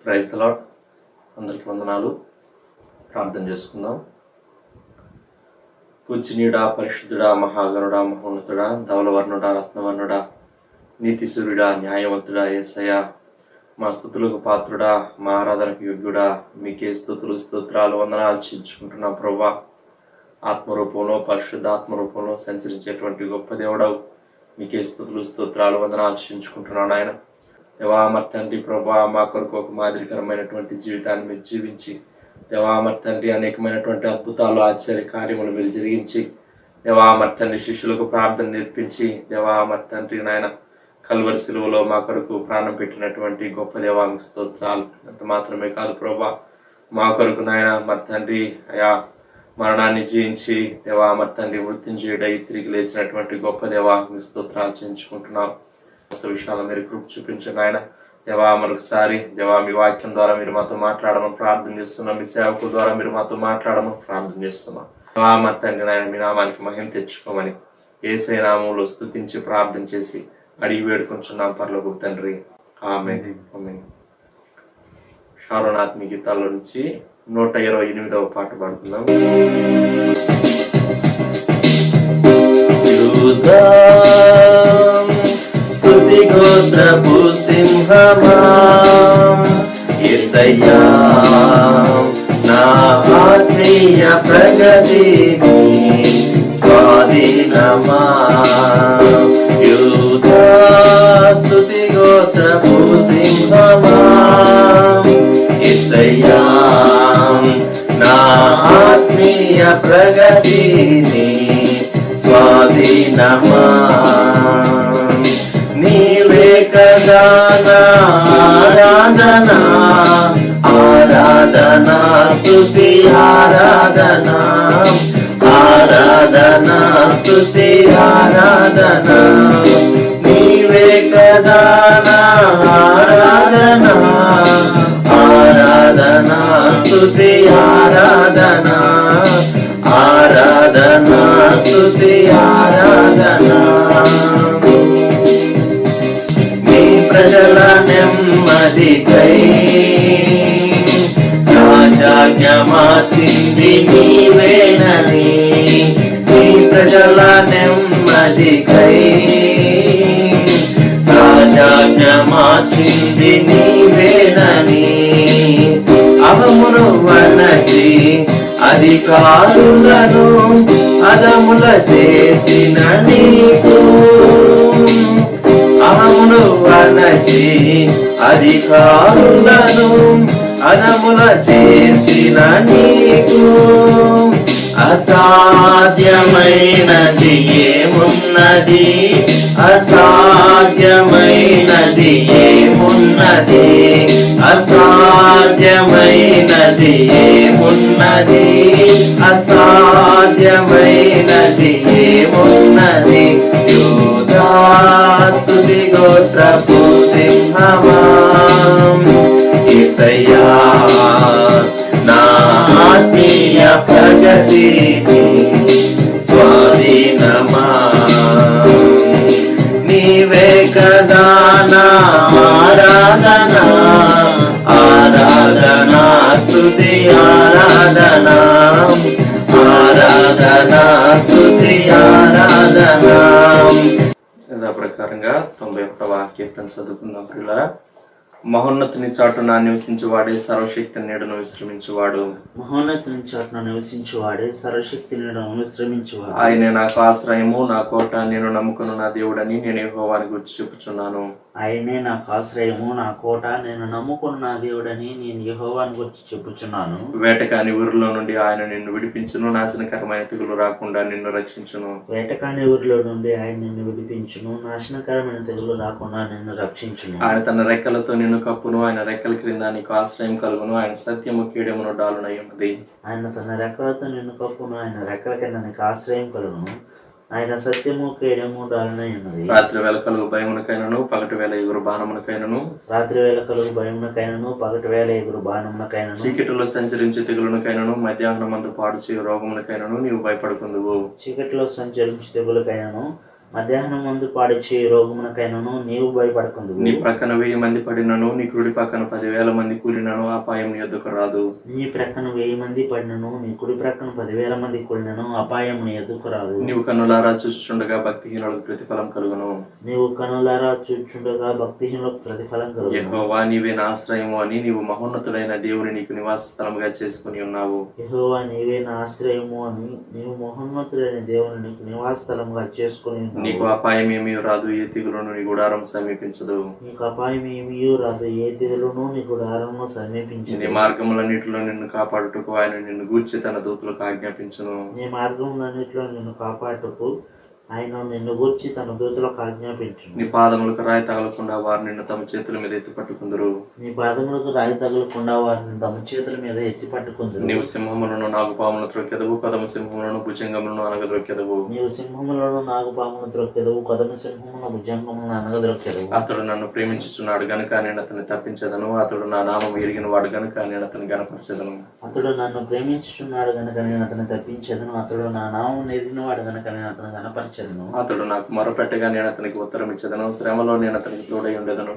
Praise the lord. అందరికీ వందనాలు. ప్రార్థన చేసుకుందాం. పూజనీయుడా, పరిశుద్ధుడా, మహాగణుడా, మహోన్నతుడా, ధవలవర్ణుడా, రత్నవర్ణుడా, నీతి సూర్యుడా, న్యాయవంతుడా, యేసయ్యా, మా స్తుతులకు పాత్రుడా, మా ఆరాధనకు యోగ్యుడా, మీకే స్తుతులు స్తోత్రాలు వందనాలు చెల్లించుకుంటున్నాం ప్రభువా. ఆత్మరూపంలో, పరిశుద్ధ ఆత్మరూపంలో సంచరించేటువంటి గొప్ప దేవుడవు, మీకే స్తుతులు స్తోత్రాలు వందనాలు చెల్లించుకుంటున్నాను ఆయన. దేవామర్ తండ్రి ప్రభా, మా కొరకు ఒక మాదిరికరమైనటువంటి జీవితాన్ని మీరు జీవించి, దేవామర్ తండ్రి అనేకమైనటువంటి అద్భుతాలు, ఆశ్చర్య కార్యములు మీరు జరిగించి, దేవామర్ తండ్రి శిష్యులకు ప్రార్థన నేర్పించి, దేవామర్ తండ్రి నాయన కల్వరి శిలువలో మా కొరకు ప్రాణం పెట్టినటువంటి గొప్ప దేవానికి స్తోత్రాలు. అంత మాత్రమే కాదు ప్రభా, మా కొరకు నాయన మరి తండ్రి అయా మరణాన్ని జయించి దేవామర్ తండ్రి మృత్యుంజయుడై తిరిగి లేచినటువంటి గొప్ప దేవానికి స్తోత్రాలు చేయించుకుంటున్నాం. విషయాలు మీరు కృప చూపించండి ఆయన. దేవా మరొకసారి దేవా మీ వాక్యం ద్వారా మీరు మాతో మాట్లాడమని ప్రార్థన చేస్తున్నాం. మీ సేవకుల ద్వారా మీరు మాతో మాట్లాడమని ప్రార్థన చేస్తున్నాం. దేవా మరి తండ్రి నాయన మీ నామానికి మహిమ తెచ్చుకోమని యేసయ్య నామములో స్తుతించి ప్రార్థన చేసి అడిగి వేడుకుంటున్నాం పరలోకపు తండ్రి. ఆమేన్. ఆమేన్. షారోన్ ఆత్మీయ గీతాల్లో నుంచి 128వ పాట పాడుకుందాం. స్తుతి గోత్రపు సింహమా యేసయ్యా, నా ఆత్మీయ ప్రగతి స్వాధీనమా. యూదా స్తుతి గోత్రపు సింహమా యేసయ్యా, నా ఆత్మీయ ప్రగతిని స్వాధీనమా. నీవే కదా నా ఆరాధనా, ఆరాధనా స్తుతి ఆరాధనా, ఆరాధనా స్తుతి ఆరాధనా. నీవే కదా నా ఆరాధనా, ఆరాధనా స్తుతి ఆరాధనా, ఆరాధనా స్తుతి ఆరాధనా. నీ ప్రజల నెమ్మదికై రాజాజ్ఞ మార్చింది నీవేనని, నీ ప్రజల నెమ్మదికై రాజాజ్ఞ మార్చింది నీవేనని. అవమును వనచి అధికారులను అదముల చేసిన నీకు, అహమును వనచి అధికారులను అదముల చేసిన నీకు, అసాధ్యమైనది ఏమున్నది, అసాధ్యమైనది ఏమున్నది, అసాధ్యమైనది ఏమున్నది, అసాధ్యమైనది ఏమున్నది. యూదా స్తుతి గోత్రపు సింహమా యేసయ్యా, నా ఆత్మీయ ప్రగతి స్వాధీనమా. నీవే కదా నా ఆరాధనా, ఆరాధనా స్తుతి ఆరాధనా, ఆరాధనా స్తుతి ఆరాధనా. యథా ప్రకారంగా 91వ కీర్తన చదువుకుందాం ప్రియులారా. మహోన్నతుని చాటున నివసించువాడే సర్వశక్తి నీడను విశ్రమించువాడు, మహోన్నతుని చాటున నివసించువాడే సర్వశక్తి నీడను విశ్రమించువాడు. ఆయనే నాకు ఆశ్రయము, నా కోట, నేను నమ్ముకున్న నా దేవుడని నేను యెహోవాని గురించి చెప్పుచున్నాను. ఆయనే నాకు ఆశ్రయము, నా కోట, నేను నమ్ముకున్న నా దేవుడని నేను యెహోవాని గురించి చెప్పుచున్నాను. వేటకాని ఊరిలో నుండి ఆయన నిన్ను విడిపించును, నాశనకరమైన తెగులు రాకుండా నిన్ను రక్షించును. వేటకాని ఊరిలో నుండి ఆయన నిన్ను విడిపించును, నాశనకరమైన తెగులు రాకుండా నిన్ను రక్షించును. ఆయన తన రెక్కలతో నిన్ను కప్పును, ఆయన రెక్కల క్రింద నీకు ఆశ్రయం కలుగును. ఆయన సత్యము కీడెమును డాలునై ఉన్నది. ఆయన తన రెక్కలతో నిన్ను కప్పును, ఆయన రెక్కల కింద నీకు ఆశ్రయం కలుగును. ఆయన సత్యము కేడము డాలునై ఉన్నది. రాత్రి వేళ కలుగు భయమునకైనను, పగటి వేళ ఎగురు బాణమునకైనను, రాత్రి వేళ కలుగు భయమునకైనను, పగటి వేళ ఎగురు బాణమునకైనను, చీకటిలో సంచరించే తెగులునకైనను, మధ్యాహ్నం మందు పాడు చేయు రోగమునకైనను నీవు భయపడుకుందువు. చీకటిలో సంచరించు తెగులకైనను, మధ్యాహ్నం మందు పాడిచ్చే రోగమునకైనను నీవు భయపడకుందు. నీ ప్రక్కన 1000 మంది పడినను, నీ కుడి పక్కన 10,000 మంది కూలినను అపాయం నీ యొద్దకు రాదు. నీ ప్రక్కన 1000 మంది పడినను, నీ కుడి ప్రక్కన 10,000 మంది కూలినను అపాయం నీ ఎదుకు రాదు. నీవు కన్నులారా చూస్తుండగా భక్తిహీనులకు ప్రతిఫలం కలుగును. నీవు కనులారా చూచుండగా భక్తిహీనులకు ప్రతిఫలం కలుగును. యెహోవా నీవే నా ఆశ్రయము అని నీవు మహోన్నతుడైన దేవుని నీకు నివాస స్థలముగా చేసుకుని ఉన్నావు. యెహోవా నీవే నా ఆశ్రయము అని నీవు మహోన్నతుడైన దేవుని నీకు నివాస స్థలముగా చేసుకుని ఉన్నావు. నీకు అపాయం ఏమీ రాదు, ఏ తెగులును నీ గుడారం సమీపించదు. నీకు అపాయం ఏమీ రాదు, ఏ తెగులును నీ గుడారమును సమీపించదు. నీ మార్గములన్నిటిలో నిన్ను కాపాడుటకు ఆయన నిన్ను గూర్చి తన దూతలకు ఆజ్ఞాపించును. నీ మార్గములన్నిటిలో నిన్ను కాపాడుటకు ఆయన నిన్ను గూర్చి తన దూతలకు ఆజ్ఞాపించును. నీ పాదములకు రాయి తగలకుండా వారు నిన్ను తమ చేతుల మీద ఎత్తి పట్టుకుందరు. నీ పాదములకు రాయి తగలకుండా వారిని తమ చేతుల మీద ఎత్తి పట్టుకుందరు. నీవు సింహములను నాగుపాములను త్రొక్కెదవు, కదమ సింహములను భుజంగములను అనగద్రొక్కెదవు. నీవు సింహములను నాగుపామును త్రొక్కెదవు, కదమ సింహమును భుజంగములను అనగద్రొక్కెదవు. అతడు నన్ను ప్రేమించుచున్నాడు గనుక నేను అతన్ని తప్పించదను, అతడు నా నామం ఎరిగిన వాడు గనుక నేను అతన్ని గనపరచెదను. అతడు నన్ను ప్రేమించుచున్నాడు గనుక నేను అతన్ని తప్పించదను, అతడు నా నామం ఎరిగిన వాడు గనుక నేను అతను గనపరచెదను. అతడు నాకు మొరపెట్టగా నేను అతనికి ఉత్తరం ఇచ్చేదను, శ్రమలో నేను అతనికి తోడై ఉండేదను,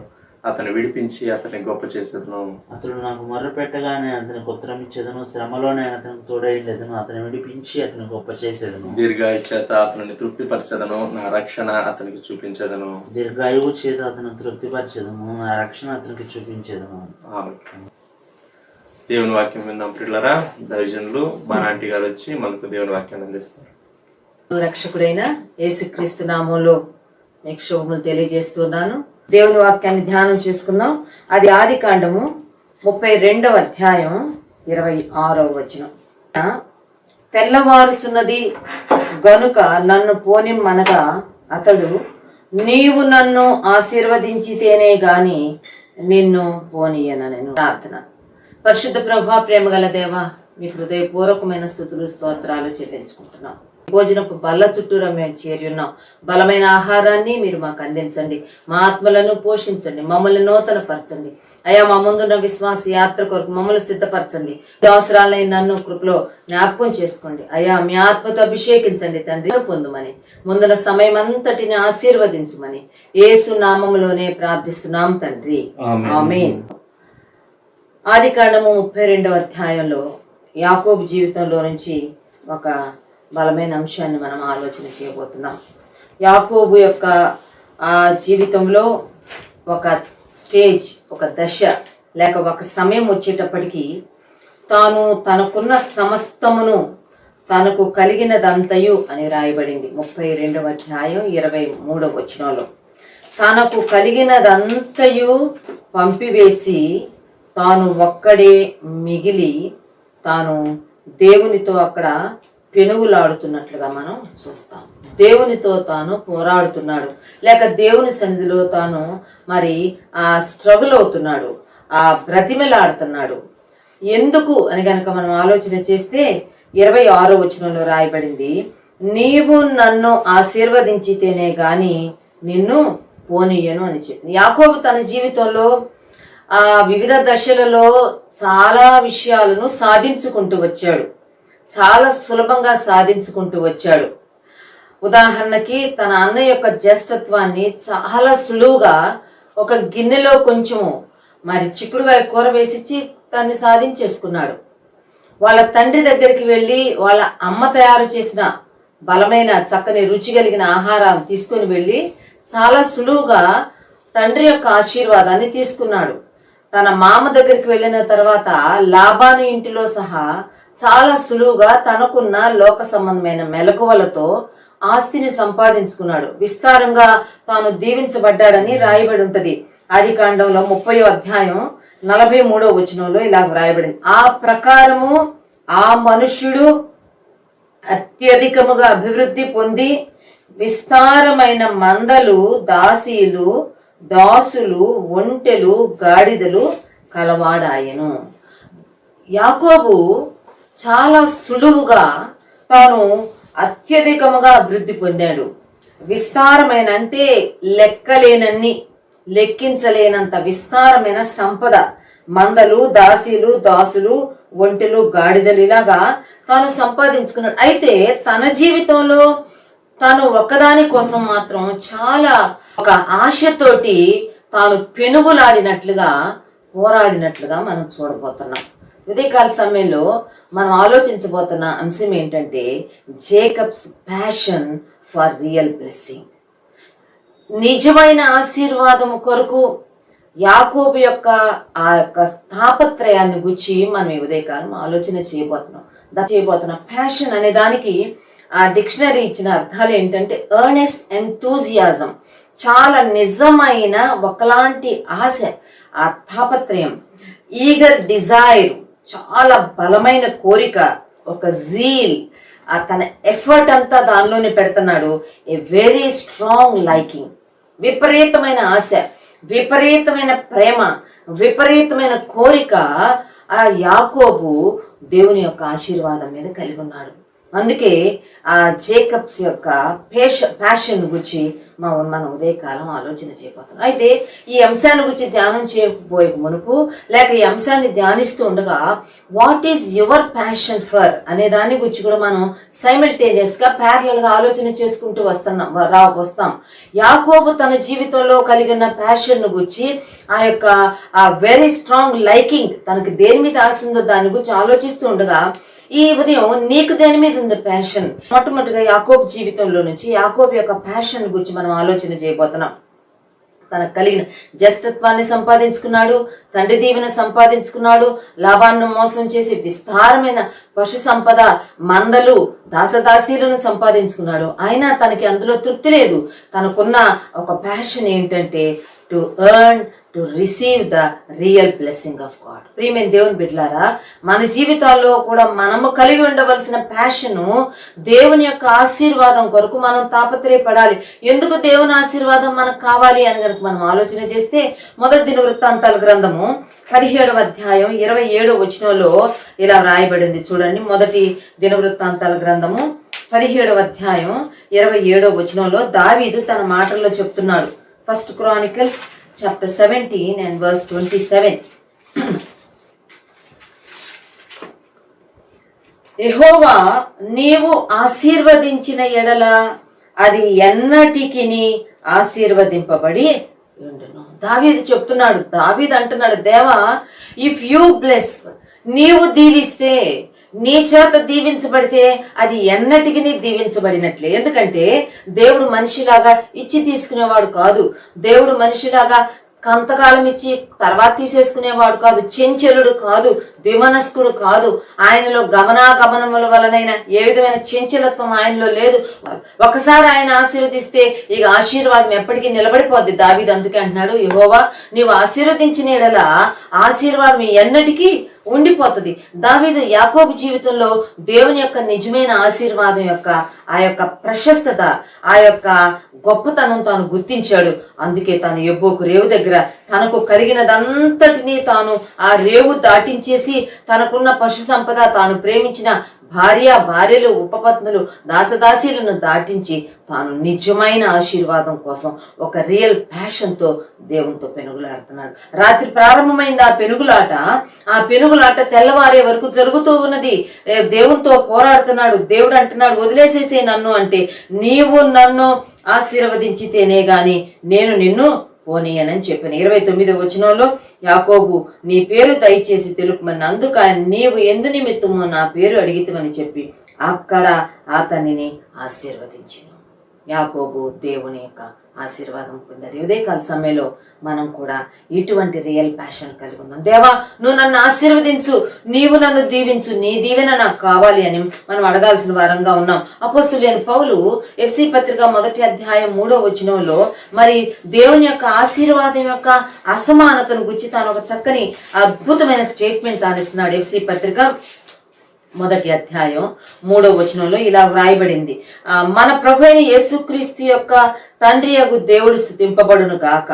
అతను విడిపించి అతన్ని గొప్ప చేసేదను. అతడు నాకు మొరపెట్టగా నేను అతనికి ఉత్తరం ఇచ్చేదను, శ్రమలో నేను అతనికి తోడై ఉండేదను, అతను విడిపించి అతని గొప్ప చేసేదను. దీర్ఘాయు చేత అతనిని తృప్తిపరచెదను, నా రక్షణ అతనికి చూపించేదను. దీర్ఘాయువు చేత అతను తృప్తిపరచెదను, నా రక్షణ అతనికి చూపించేదను. ఆమేన్. దేవుని వాక్యం విందాం ప్రియులారా. దైవజనులు బానాంటి గారు వచ్చి మనకు దేవుని వాక్యాన్ని అందిస్తారు. రక్షకుడైన యేసుక్రీస్తు నామంలో మీకు శుభములు తెలియజేస్తున్నాను. దేవుని వాక్యాన్ని ధ్యానం చేసుకుందాం. అది ఆదికాండము 32వ అధ్యాయం 26వ వచనం. తెల్లవారుచున్నది గనుక నన్ను పోనిమ్మనగా అతడు, నీవు నన్ను ఆశీర్వదించితేనే గాని నిన్ను పోనీయనెను. ప్రార్థన. పరిశుద్ధ ప్రభా, ప్రేమగల దేవ, మీ హృదయపూర్వకమైన స్తుతులు స్తోత్రాలు చెల్లించుకుంటున్నాం. భోజనపు బల్ల చుట్టూరా మేము చేరి ఉన్నాం. బలమైన ఆహారాన్ని మీరు మాకు అందించండి, మా ఆత్మలను పోషించండి, మమ్మల్ని నూతన పరచండి అయ్యా. మా ముందున్న విశ్వాస యాత్ర కొరకు మమ్మల్ని సిద్ధపరచండి. అవసరాలైన నన్ను కృపలో జ్ఞాపకం చేసుకోండి అయ్యా. మీ ఆత్మతో అభిషేకించండి తండ్రి. పొందుమని ముందున్న సమయం అంతటిని ఆశీర్వదించమని యేసు నామములోనే ప్రార్థిస్తున్నాం తండ్రి, ఆమేన్. ఆదికాండము 32వ అధ్యాయంలో యాకోబు జీవితంలో నుంచి ఒక బలమైన అంశాన్ని మనం ఆలోచన చేయబోతున్నాం. యాకోబు యొక్క ఆ జీవితంలో ఒక స్టేజ్, ఒక దశ లేక ఒక సమయం వచ్చేటప్పటికి తాను తనకున్న సమస్తమును తనకు కలిగినదంతయు అని రాయబడింది 32వ అధ్యాయం 23వ వచనంలో. తనకు కలిగినదంతయు పంపివేసి తాను ఒక్కడే మిగిలి తాను దేవునితో అక్కడ పెనుగులాడుతున్నట్లుగా మనం చూస్తాం. దేవునితో తాను పోరాడుతున్నాడు, లేక దేవుని సన్నిధిలో తాను మరి ఆ స్ట్రగుల్ అవుతున్నాడు, ఆ బ్రతిమలాడుతున్నాడు. ఎందుకు అని గనక మనం ఆలోచన చేస్తే 26వ వచనంలో రాయబడింది, నీవు నన్ను ఆశీర్వదించితేనే గాని నిన్ను పోనీయను అని చెప్పింది. యాకోబు తన జీవితంలో ఆ వివిధ దశలలో చాలా విషయాలను సాధించుకుంటూ వచ్చాడు, చాలా సులభంగా సాధించుకుంటూ వచ్చాడు. ఉదాహరణకి తన అన్న యొక్క జ్యేష్ఠత్వాన్ని చాలా సులువుగా ఒక గిన్నెలో కొంచెము మరి చిక్కుడుగాయ కూర వేసిచ్చి దాన్ని సాధించేసుకున్నాడు. వాళ్ళ తండ్రి దగ్గరికి వెళ్ళి వాళ్ళ అమ్మ తయారు చేసిన బలమైన చక్కని రుచి కలిగిన ఆహారం తీసుకొని వెళ్ళి చాలా సులువుగా తండ్రి యొక్క ఆశీర్వాదాన్ని తీసుకున్నాడు. తన మామ దగ్గరికి వెళ్ళిన తర్వాత లాబాను ఇంటిలో సహా చాలా సులువుగా తనకున్న లోక సంబంధమైన మెలకువలతో ఆస్తిని సంపాదించుకున్నాడు. విస్తారంగా తాను దీవించబడ్డాడని రాయబడి ఉంటది. ఆదికాండంలో 30వ అధ్యాయం 43వ వచనంలో ఇలా రాయబడింది, ఆ ప్రకారము ఆ మనుష్యుడు అత్యధికముగా అభివృద్ధి పొంది విస్తారమైన మందలు, దాసీలు, దాసులు, ఒంటెలు, గాడిదలు కలవాడాయను. యాకోబు చాలా సులువుగా తాను అత్యధికముగా అభివృద్ధి పొందాడు. విస్తారమైన అంటే లెక్కలేనన్ని, లెక్కించలేనంత విస్తారమైన సంపద, మందలు, దాసీలు, దాసులు, ఒంటెలు, గాడిదలు ఇలాగా తాను సంపాదించుకున్నాడు. అయితే తన జీవితంలో తాను ఒక్కదాని కోసం మాత్రం చాలా ఒక ఆశతోటి తాను పెనుగులాడినట్లుగా పోరాడినట్లుగా మనం చూడబోతున్నాం. ఉదయకాల సమయంలో మనం ఆలోచించబోతున్న అంశం ఏంటంటే Jacob's passion for real blessing. నిజమైన ఆశీర్వాదము కొరకు యాకోబు యొక్క ఆ యొక్క తాపత్రయాన్ని గురించి మనం ఈ ఉదయకాలం ఆలోచన చేయబోతున్నాం. ప్యాషన్ అనే దానికి ఆ డిక్షనరీ ఇచ్చిన అర్థాలు ఏంటంటే ఎర్నెస్ట్ ఎంతూజియాజం, చాలా నిజమైన ఒకలాంటి ఆశ, ఆ తాపత్రయం, ఈగర్ డిజైర్, చాలా బలమైన కోరిక, ఒక జీల్, తన ఎఫర్ట్ అంతా దానిలోనే పెడుతున్నాడు. ఏ వెరీ స్ట్రాంగ్ లైకింగ్, విపరీతమైన ఆశ, విపరీతమైన ప్రేమ, విపరీతమైన కోరిక ఆ యాకోబు దేవుని యొక్క ఆశీర్వాదం మీద కలిగి ఉన్నాడు. అందుకే ఆ జేకబ్స్ యొక్క ప్యాషన్ గురించి మనం ఉదయకాలం ఆలోచన చేయబోతున్నాం. అయితే ఈ అంశాన్ని గురించి ధ్యానం చేయకపోయే మునుపు, లేక ఈ అంశాన్ని ధ్యానిస్తూ ఉండగా what is your passion for అనే దాని గురించి కూడా మనం సైమల్టేనియస్ గా ప్యారలల్ గా ఆలోచన చేసుకుంటూ వస్తాం. యాకోబు తన జీవితంలో కలిగిన ప్యాషన్ ను గురించి, ఆ యొక్క వెరీ స్ట్రాంగ్ లైకింగ్, తనకి దేని మీద ఆశ ఉందో దాని గురించి ఆలోచిస్తూ ఉండగా ఈ ఉదయం నీకు దేని మీద ఉంది ప్యాషన్? మొట్టమొదటిగా యాకోబు జీవితంలో నుంచి యాకోబు యొక్క ప్యాషన్ గురించి మనం ఆలోచన చేయబోతున్నాం. తనకు కలిగిన జ్యేష్ఠత్వాన్ని సంపాదించుకున్నాడు, తండ్రి దీవెన సంపాదించుకున్నాడు, లాభాన్ని మోసం చేసి విస్తారమైన పశు సంపద, మందలు, దాసదాసీలను సంపాదించుకున్నాడు. అయినా తనకి అందులో తృప్తి లేదు. తనకున్న ఒక ప్యాషన్ ఏంటంటే to earn, to receive the real blessing of God. ప్రియమైన దేవుని బిడ్డలారా, మన జీవితాల్లో కూడా మనము కలిగి ఉండవలసిన ప్యాషను దేవుని యొక్క ఆశీర్వాదం కొరకు మనం తాపత్రయపడాలి. ఎందుకు దేవుని ఆశీర్వాదం మనకు కావాలి అని కనుక మనం ఆలోచన చేస్తే, మొదటి దినవృత్తాంతాల గ్రంథము 17వ అధ్యాయం 27వ వచనంలో ఇలా రాయబడింది. చూడండి, మొదటి దినవృత్తాంతాల గ్రంథము 17వ అధ్యాయం 27వ వచనంలో దావీదు తన మాటల్లో చెప్తున్నాడు. First Chronicles chapter 17 and verse 27. యెహోవా నీవు ఆశీర్వదించిన ఎడల అది ఎన్నటికిని ఆశీర్వదింపబడి ఉండును. దావీదు చెప్తున్నాడు, దావీదు అంటున్నాడు, దేవా ఇఫ్ యూ బ్లెస్, నీవు దీవిస్తే, నీ చేత దీవించబడితే అది ఎన్నటికి దీవించబడినట్లే. ఎందుకంటే దేవుడు మనిషిలాగా ఇచ్చి తీసుకునేవాడు కాదు. దేవుడు మనిషిలాగా కొంతకాలం ఇచ్చి తర్వాత తీసేసుకునేవాడు కాదు. చెంచలుడు కాదు, ద్విమనస్కుడు కాదు. ఆయనలో గమనాగమనముల వలనైన ఏ విధమైన చెంచలత్వం ఆయనలో లేదు. ఒకసారి ఆయన ఆశీర్వదిస్తే ఇక ఆశీర్వాదం ఎప్పటికీ నిలబడిపోద్ది. దావీదు అందుకే అంటున్నాడు, యెహోవా నీవు ఆశీర్వదించిన యెడల ఆశీర్వాదం ఎన్నటికీ ఉండిపోతుంది. దావీదు యాకోబు జీవితంలో దేవుని యొక్క నిజమైన ఆశీర్వాదం యొక్క ఆ యొక్క ప్రశస్తత, ఆ యొక్క గొప్పతనం తాను గుర్తించాడు. అందుకే తాను యెబ్బోకు రేవు దగ్గర తనకు కలిగినదంతటినీ తాను ఆ రేవు దాటించేసి తనకున్న పశు సంపద, తాను ప్రేమించిన భార్యలు, ఉపపత్నులు, దాసదాసీలను దాటించి తాను నిజమైన ఆశీర్వాదం కోసం ఒక రియల్ ప్యాషన్తో దేవునితో పెనుగులాడుతున్నాడు. రాత్రి ప్రారంభమైంది ఆ పెనుగులాట తెల్లవారే వరకు జరుగుతూ ఉన్నది. దేవునితో పోరాడుతున్నాడు. దేవుడు అంటున్నాడు, వదిలేసేసే నన్ను అంటే, నీవు నన్ను ఆశీర్వదించితేనే గాని నేను నిన్ను పోనీయనని చెప్పాను. 29వ వచనంలో యాకోబు నీ పేరు దయచేసి తెలుపమని, అందుకు ఆయన నీవు ఎందు నిమిత్తము నా పేరు అడిగితమని చెప్పి అక్కడ అతనిని ఆశీర్వదించాను. యాకోబు దేవుని యొక్క ఆశీర్వాదం పొందారు. ఉదయకాల సమయంలో మనం కూడా ఇటువంటి రియల్ ప్యాషన్ కలిగి ఉన్నాం. దేవా నువ్వు నన్ను ఆశీర్వదించు, నీవు నన్ను దీవించు, నీ దీవెన నాకు కావాలి అని మనం అడగాల్సిన వారంగా ఉన్నాం. అపోస్తలుడైన పౌలు ఎఫెసీ పత్రిక 1వ అధ్యాయం 3వ వచనంలో మరి దేవుని యొక్క ఆశీర్వాదం యొక్క అసమానతను గురించి తాను ఒక చక్కని అద్భుతమైన స్టేట్మెంట్ తానిస్తున్నాడు. ఎఫెసీ పత్రిక 1వ అధ్యాయం 3వ వచనంలో ఇలా వ్రాయబడింది, మన ప్రభువైన యేసుక్రీస్తు యొక్క తండ్రి యగు దేవుడు స్తుతింపబడును గాక,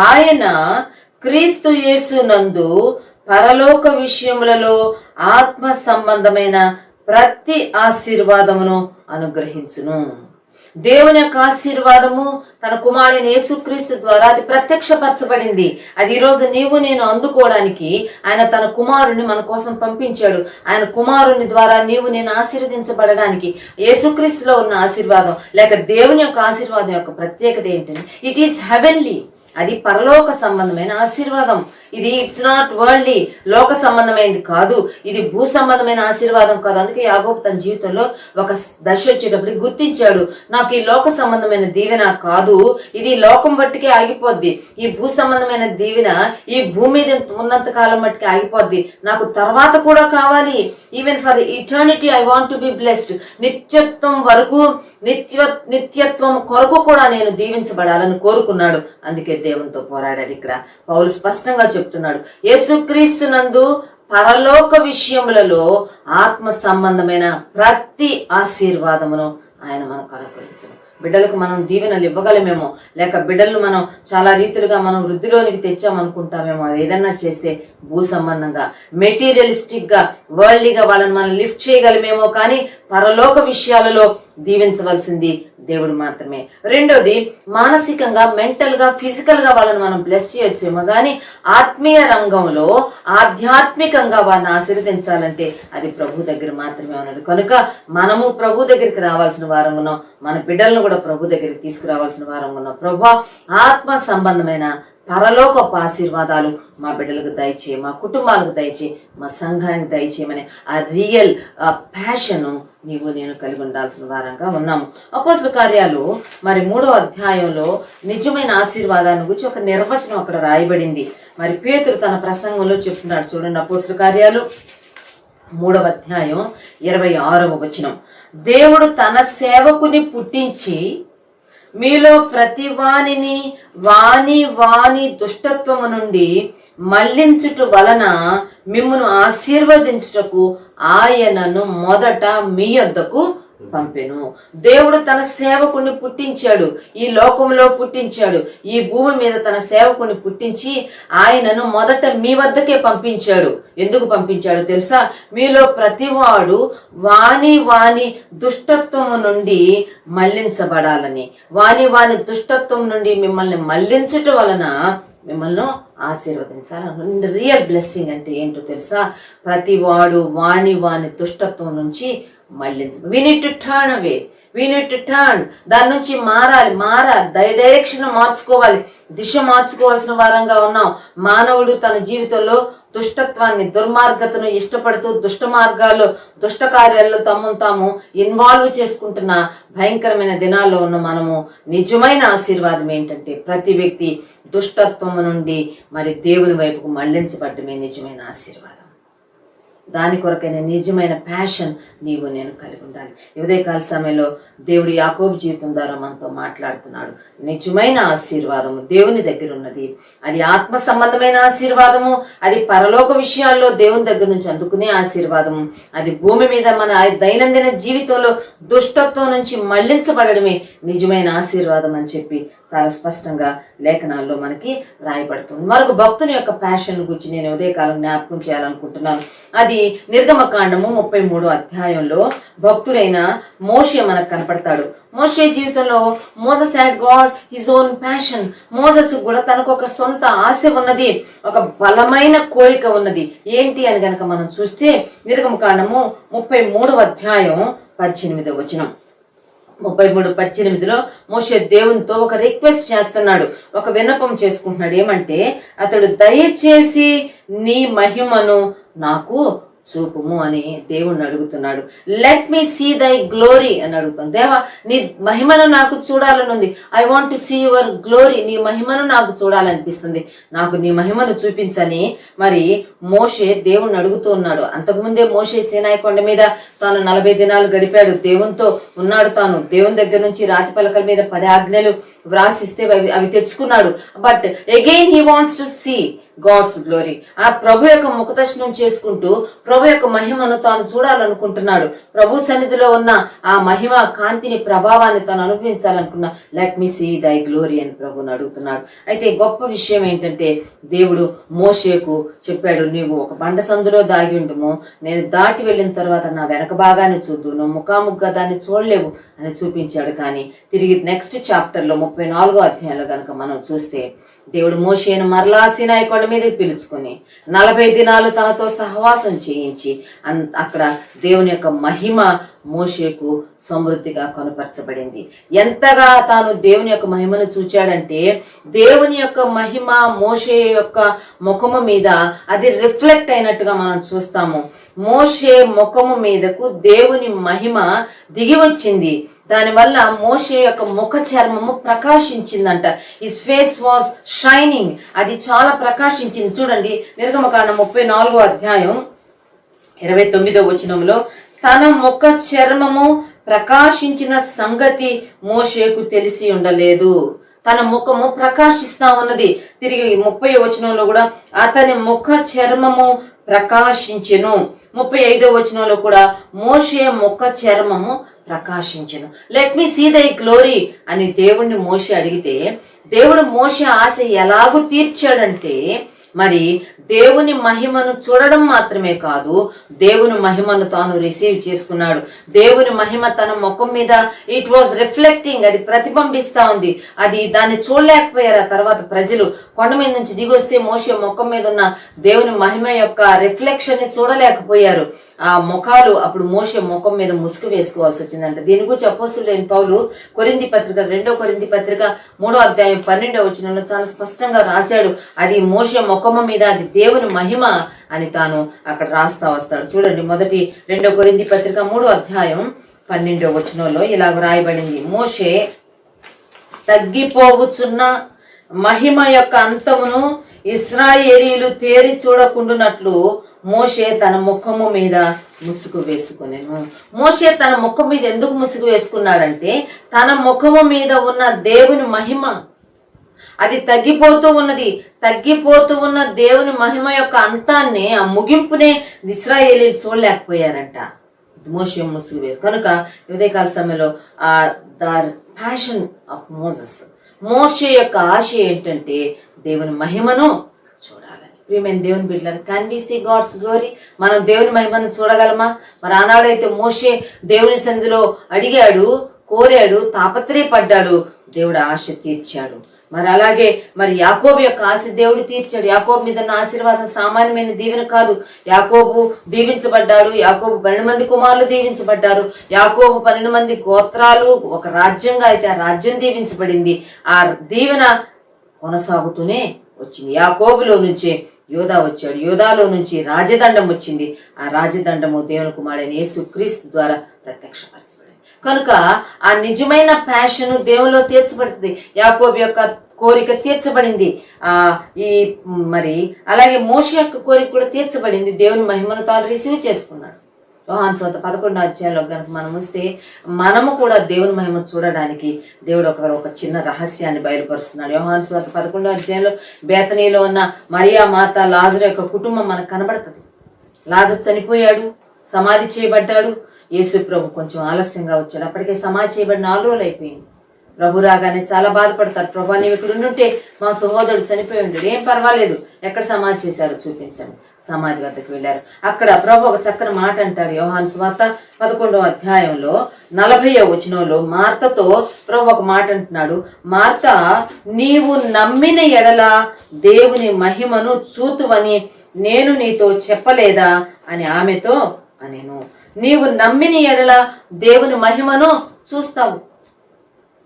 ఆయన క్రీస్తు యేసు నందు పరలోక విషయములలో ఆత్మ సంబంధమైన ప్రతి ఆశీర్వాదమును అనుగ్రహించును. దేవుని యొక్క ఆశీర్వాదము తన కుమారుడైన యేసుక్రీస్తు ద్వారా అది ప్రత్యక్షపరచబడింది. అది ఈరోజు నీవు నేను అందుకోవడానికి ఆయన తన కుమారుని మన కోసం పంపించాడు. ఆయన కుమారుని ద్వారా నీవు నేను ఆశీర్వదించబడడానికి యేసుక్రీస్తులో ఉన్న ఆశీర్వాదం లేక దేవుని యొక్క ఆశీర్వాదం యొక్క ప్రత్యేకత ఏంటంటే ఇట్ ఈస్ హెవెన్లీ. అది పరలోక సంబంధమైన ఆశీర్వాదం. ఇది ఇట్స్ నాట్ వరల్డ్లీ, లోక సంబంధమైనది కాదు, ఇది భూ సంబంధమైన ఆశీర్వాదం కాదు. అందుకే యాకోబు తన జీవితంలో ఒక దశ వచ్చేటప్పుడు గుర్తించాడు, నాకు ఈ లోక సంబంధమైన దీవెన కాదు, ఇది లోకం బట్టికే ఆగిపోద్ది. ఈ భూ సంబంధమైన దీవెన ఈ భూమి మీద ఉన్నంత కాలం బట్టికే ఆగిపోద్ది. నాకు తర్వాత కూడా కావాలి. Even for eternity I want to be blessed. నిత్యత్వం వరకు నిత్యత్వం కొరకు కూడా నేను దీవించబడాలని కోరుకున్నాడు. అందుకే దేవునితో పోరాడాడు. ఇక్కడ పౌలు స్పష్టంగా చెప్తున్నాడు, యేసుక్రీస్తునందు పరలోక విషయములలో ఆత్మ సంబంధమైన ప్రతి ఆశీర్వాదమును ఆయన మనకు అనుగ్రహించను. బిడ్డలకు మనం దీవెనలు ఇవ్వగలమేమో, లేక బిడ్డలను మనం చాలా రీతిలుగా మనం వృద్ధిలోనికి తెచ్చామనుకుంటామేమో. అవి ఏదన్నా చేస్తే భూ సంబంధంగా మెటీరియలిస్టిక్ గా వరల్డ్లీగా వాళ్ళని మనం లిఫ్ట్ చేయగలమేమో, కానీ పరలోక విషయాలలో దీవించవలసింది దేవుడు మాత్రమే. రెండోది, మానసికంగా మెంటల్ గా ఫిజికల్ గా వాళ్ళని మనం బ్లెస్ చేయొచ్చేమో, కానీ ఆత్మీయ రంగంలో ఆధ్యాత్మికంగా వాళ్ళని ఆశీర్వదించాలంటే అది ప్రభు దగ్గర మాత్రమే ఉన్నది. కనుక మనము ప్రభు దగ్గరికి రావాల్సిన వారం ఉన్నాం, మన బిడ్డలను కూడా ప్రభు దగ్గరికి తీసుకురావాల్సిన వారం ఉన్నాం. ప్రభు ఆత్మ సంబంధమైన పరలోకపు ఆశీర్వాదాలు మా బిడ్డలకు దయచేయి, మా కుటుంబాలకు దయచేయి, మా సంఘానికి దయచేయమని ఆ రియల్ ప్యాషను నీవు నేను కలిగి ఉండాల్సిన వారంగా ఉన్నాము. అపోస్తల కార్యాలు 3వ అధ్యాయంలో నిజమైన ఆశీర్వాదాన్ని గురించి ఒక నిర్వచనం అక్కడ రాయబడింది. పేతురు తన ప్రసంగంలో చెప్తున్నాడు. చూడండి, అపోస్తల కార్యాలు 3వ అధ్యాయం 26వ వచనం. దేవుడు తన సేవకుని పుట్టించి మీలో ప్రతి వానిని వాని దుష్టత్వము నుండి మళ్లించుట వలన మిమ్మును ఆశీర్వదించుటకు ఆయనను మొదట మీ యొద్దకు పంపెను. దేవుడు తన సేవకుని పుట్టించాడు, ఈ లోకంలో పుట్టించాడు, ఈ భూమి మీద తన సేవకుని పుట్టించి ఆయనను మొదట మీ వద్దకే పంపించాడు. ఎందుకు పంపించాడు తెలుసా? మీలో ప్రతివాడు వాని దుష్టత్వము నుండి మళ్లించబడాలని, వాని దుష్టత్వం నుండి మిమ్మల్ని మళ్లించటం వలన మిమ్మల్ని ఆశీర్వదించాలి. రియల్ బ్లెస్సింగ్ అంటే ఏంటో తెలుసా? ప్రతివాడు వాని దుష్టత్వం నుంచి మళ్ళించ. We need to turn away, we need to turn. దాని నుంచి మారాలి, డైరెక్షన్ మార్చుకోవాలి, దిశ మార్చుకోవాల్సిన వారంగా ఉన్నాం. మానవుడు తన జీవితంలో దుష్టత్వాన్ని, దుర్మార్గతను ఇష్టపడుతూ దుష్ట మార్గాల్లో, దుష్ట కార్యాల్లో తాము ఇన్వాల్వ్ చేసుకుంటున్న భయంకరమైన దినాల్లో ఉన్న మనము నిజమైన ఆశీర్వాదం ఏంటంటే ప్రతి వ్యక్తి దుష్టత్వము నుండి దేవుని వైపుకు మళ్లించబడ్డమే నిజమైన ఆశీర్వాదం. దాని కొరకైన నిజమైన ప్యాషన్ నీవు నేను కలిగి ఉండాలి. ఉదయకాల సమయంలో దేవుడు యాకోబు జీవితం ద్వారా మనతో మాట్లాడుతున్నాడు. నిజమైన ఆశీర్వాదము దేవుని దగ్గర ఉన్నది. అది ఆత్మ సంబంధమైన ఆశీర్వాదము, అది పరలోక విషయాల్లో దేవుని దగ్గర నుంచి అందుకునే ఆశీర్వాదము, అది భూమి మీద మన దైనందిన జీవితంలో దుష్టత్వం నుంచి మళ్లించబడమే నిజమైన ఆశీర్వాదం అని చెప్పి చాలా స్పష్టంగా లేఖనాల్లో మనకి రాయబడుతుంది. మరొక భక్తుని యొక్క ప్యాషన్ గురించి నేను ఉదయకాలం జ్ఞాపకం చేయాలనుకుంటున్నాను. అది నిర్గమకాండము 33వ అధ్యాయంలో భక్తుడైన మోషే మనకు కనపడతాడు. మోషే జీవితంలో Moses had got his own passion. Moses కూడా తనకు ఒక సొంత ఆశ ఉన్నది, ఒక బలమైన కోరిక ఉన్నది. ఏంటి అని గనక మనం చూస్తే నిర్గమకాండము 33వ అధ్యాయం 18వ వచనం. 33:18లో మోషే దేవునితో ఒక రిక్వెస్ట్ చేస్తున్నాడు, ఒక విన్నపం చేసుకుంటున్నాడు. ఏమంటే, అతడు దయచేసి నీ మహిమను నాకు చూపుము అని దేవుణ్ణి అడుగుతున్నాడు. Let me see thy glory అని అడుగుతాను. దేవా, నీ మహిమను నాకు చూడాలని ఉంది. I want to see your glory. నీ మహిమను నాకు చూడాలనిపిస్తుంది, నాకు నీ మహిమను చూపించని మోషే దేవుణ్ణి అడుగుతూ ఉన్నాడు. అంతకుముందే మోషే సీనాయి కొండ మీద తాను 40 దినాలు గడిపాడు, దేవునితో ఉన్నాడు. తాను దేవుని దగ్గర నుంచి రాతి పలకల మీద 10 ఆజ్ఞలు వ్రాసిస్తే అవి తెచ్చుకున్నాడు. But again he wants to see God's glory. ఆ ప్రభు యొక్క ముఖదర్శనం చేసుకుంటూ ప్రభు యొక్క మహిమను తాను చూడాలనుకుంటున్నాడు. ప్రభు సన్నిధిలో ఉన్న ఆ మహిమ కాంతిని ప్రభావాన్ని తాను అనుభవించాలనుకున్నా. Let me see thy glory అని ప్రభుని అడుగుతున్నాడు. అయితే గొప్ప విషయం ఏంటంటే దేవుడు మోషేకు చెప్పాడు, నీవు ఒక బండ సందులో దాగి ఉండుము, నేను దాటి వెళ్ళిన తర్వాత నా వెనక భాగాన్ని చూద్దు, నువ్వు ముఖాముఖిగా దాన్ని చూడలేవు అని చూపించాడు. కానీ తిరిగి నెక్స్ట్ చాప్టర్లో 34వ అధ్యాయంలో కనుక మనం చూస్తే దేవుడు మోషేను మరలా సీనాయి కొండ మీదకి పిలుచుకొని 40 దినాలు తనతో సహవాసం చేయించి అక్కడ దేవుని యొక్క మహిమ మోషేకు సమృద్ధిగా కనుపరచబడింది. ఎంతగా తాను దేవుని యొక్క మహిమను చూచాడంటే దేవుని యొక్క మహిమ మోషే యొక్క ముఖము మీద అది రిఫ్లెక్ట్ అయినట్టుగా మనం చూస్తాము. మోషే ముఖము మీదకు దేవుని మహిమ దిగి వచ్చింది. దానివల్ల మోషే యొక్క ముఖ చర్మము ప్రకాశించిందంట. హిస్ ఫేస్ వాజ్ షైనింగ్, అది చాలా ప్రకాశించింది. చూడండి నిర్గమకాండం 34వ అధ్యాయం 29వ వచనంలో, తన ముఖ చర్మము ప్రకాశించిన సంగతి మోషేకు తెలిసి ఉండలేదు. తన ముఖము ప్రకాశిస్తా ఉన్నది. తిరిగి 30వ వచనంలో కూడా అతని ముఖ చర్మము ప్రకాశించెను. 35వ వచనంలో కూడా మోషే ముఖ చర్మము ప్రకాశించెను. Let me see thy glory అని దేవుణ్ణి మోషే అడిగితే దేవుడు మోషే ఆశ ఎలాగూ తీర్చాడంటే, మరి దేవుని మహిమను చూడడం మాత్రమే కాదు, దేవుని మహిమను తాను రిసీవ్ చేసుకున్నాడు. దేవుని మహిమ తన ముఖం మీద ఇట్ వాజ్ రిఫ్లెక్టింగ్, అది ప్రతిబింబిస్తా ఉంది. అది దాన్ని చూడలేకపోయారు. ఆ తర్వాత ప్రజలు కొండ మీద నుంచి దిగొస్తే మోషే ముఖం మీద ఉన్న దేవుని మహిమ యొక్క రిఫ్లెక్షన్ ని చూడలేకపోయారు. ఆ ముఖాలు అప్పుడు మోషే ముఖం మీద ముసుగు వేసుకోవాల్సి వచ్చిందంట. దీని గురించి అపోస్తలుడైన పౌలు కొరింథీ పత్రిక 2వ కొరింథీ పత్రిక 3వ అధ్యాయం 12వ వచనంలో చాలా స్పష్టంగా రాశాడు. అది మోషే ముఖము మీద అది దేవుని మహిమ అని తాను అక్కడ రాస్తా వస్తాడు. చూడండి 2వ కొరింథీ పత్రిక 3వ అధ్యాయం 12వ వచనంలో ఇలాగ రాయబడింది, మోషే తగ్గిపోవచ్చున్న మహిమ యొక్క అంతమును ఇశ్రాయేలీలు తేరి చూడకుండునట్లు మోషే తన ముఖము మీద ముసుగు వేసుకునేను. మోషే తన ముఖం మీద ఎందుకు ముసుగు వేసుకున్నాడంటే తన ముఖము మీద ఉన్న దేవుని మహిమ అది తగ్గిపోతూ ఉన్నది. తగ్గిపోతూ ఉన్న దేవుని మహిమ యొక్క అంతాన్ని, ఆ ముగింపునే ఇశ్రాయేలీలు చూడలేకపోయారంట. మోషే ముసుగు వేసు కనుక ఉదయకాల సమయంలో ద ప్యాషన్ ఆఫ్ మోసెస్, మోషే యొక్క ఆశ ఏంటంటే దేవుని మహిమను చూడాలని. ప్రియమైన దేవుని బిడ్డలారా, can we see God's glory? మనం దేవుని మహిమను చూడగలమా? మరి ఆనాడైతే మోషే దేవుని సన్నిధిలో అడిగాడు, కోరాడు, తాపత్రయపడ్డాడు, దేవుడు ఆశ తీర్చాడు. మరి అలాగే మరి యాకోబు యొక్క ఆశ దేవుడు తీర్చాడు. యాకోబు మీద ఉన్న ఆశీర్వాదం సామాన్యమైన దీవెన కాదు. యాకోబు దీవించబడ్డాడు. యాకోబు 12 మంది కుమారులు దీవించబడ్డారు. యాకోబు 12 మంది గోత్రాలు ఒక రాజ్యంగా అయితే ఆ రాజ్యం దీవించబడింది. ఆ దీవెన కొనసాగుతూనే వచ్చింది. యాకోబులో నుంచే యోధా వచ్చాడు. యోధాలో నుంచి రాజదండం వచ్చింది. ఆ రాజదండము దేవుని కుమారుడైన యేసుక్రీస్తు ద్వారా ప్రత్యక్షపరచబడింది. కనుక ఆ నిజమైన ప్యాషన్ దేవునిలో తీర్చబడుతుంది. యాకోబు యొక్క కోరిక తీర్చబడింది. మరి అలాగే మోషే యొక్క కోరిక కూడా తీర్చబడింది. దేవుని మహిమను తాను రిసీవ్ చేసుకున్నాడు. యోహాను సువార్త 11వ అధ్యాయంలో కనుక మనం వస్తే మనము కూడా దేవుని మహిమ చూడడానికి దేవుడు ఒక చిన్న రహస్యాన్ని బయలుపరుస్తున్నాడు. యోహాను సువార్త 11వ అధ్యాయంలో బేతనీలో ఉన్న మరియా మాత లాజరు యొక్క కుటుంబం మనకు కనబడుతుంది. లాజరు చనిపోయాడు, సమాధి చేయబడ్డాడు. యేసు ప్రభు కొంచెం ఆలస్యంగా వచ్చాడు. అప్పటికే సమాధి చేయబడి 4 రోజులు అయిపోయింది. ప్రభు రాగానే చాలా బాధపడతారు. ప్రభు నీవు ఇక్కడ ఉండుంటే మా సహోదరుడు చనిపోయి ఉంటాడు. ఏం పర్వాలేదు, ఎక్కడ సమాధి చేశారో చూపించండి. సమాధి వద్దకు వెళ్ళారు. అక్కడ ప్రభు ఒక చక్కని మాట అంటారు. యోహాను సువార్త 11వ అధ్యాయంలో 40వ వచనంలో మార్తతో ప్రభు ఒక మాట అంటున్నాడు. మార్త, నీవు నమ్మిన ఎడల దేవుని మహిమను చూతువని నేను నీతో చెప్పలేదా అని ఆమెతో అనేను. నీవు నమ్మిన ఎడల దేవుని మహిమను చూస్తావు.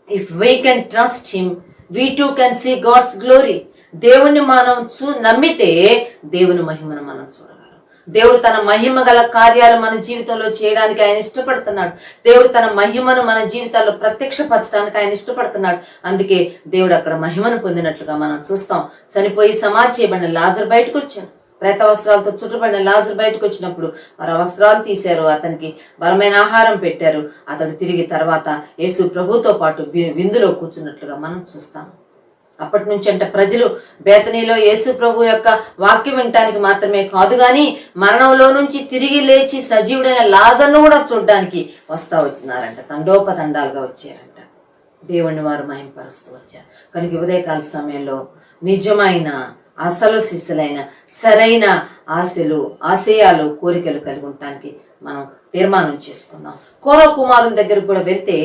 If we can trust him, we too can see God's glory. దేవుని మనం నమ్మితే దేవుని మహిమను మనం చూడగలం. దేవుడు తన మహిమ గల కార్యాలు మన జీవితంలో చేయడానికి ఆయన ఇష్టపడుతున్నాడు. దేవుడు తన మహిమను మన జీవితాల్లో ప్రత్యక్షపరచడానికి ఆయన ఇష్టపడుతున్నాడు. అందుకే దేవుడు అక్కడ మహిమను పొందినట్లుగా మనం చూస్తాం. చనిపోయి సమాధి చేయబడిన లాజరు బయటకు వచ్చాడు. ప్రేత వస్త్రాలతో చుట్టుపడిన లాజరు బయటకు వచ్చినప్పుడు వారు వస్త్రాలు తీశారు, అతనికి బలమైన ఆహారం పెట్టారు. అతడు తిరిగి తర్వాత యేసు ప్రభుతో పాటు విందులో కూర్చున్నట్లుగా మనం చూస్తాం. అప్పటి నుంచి అంటే ప్రజలు బేతనీలో యేసు ప్రభు యొక్క వాక్యం వినటానికి మాత్రమే కాదు కానీ మరణంలో నుంచి తిరిగి లేచి సజీవుడైన లాజర్ను కూడా చూడడానికి వస్తా వచ్చినారంట. తండోపతండాలుగా వచ్చారంట. దేవుణ్ణి వారు మహింపరుస్తూ వచ్చారు. కనుక ఉదయకాల సమయంలో నిజమైన అసలు శిష్యులైన సరైన ఆశయాలు కోరికలు కలిగి ఉండటానికి మనం తీర్మానం చేసుకున్నాం. కోరహు కుమారుల దగ్గరకు కూడా వెళ్తే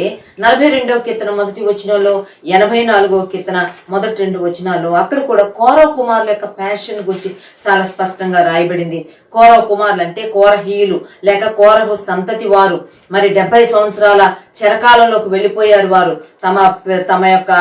42వ కీర్తన మొదటి వచనంలో 84వ కీర్తన మొదటి 2 వచనాల్లో అక్కడ కూడా కోరహు కుమారుల యొక్క ప్యాషన్ గురించి చాలా స్పష్టంగా రాయబడింది. కోరహు కుమారులు అంటే కోరహీయులు లేక కోరహు సంతతి వారు. మరి 70 సంవత్సరాల చెరకాలంలోకి వెళ్ళిపోయారు వారు. తమ యొక్క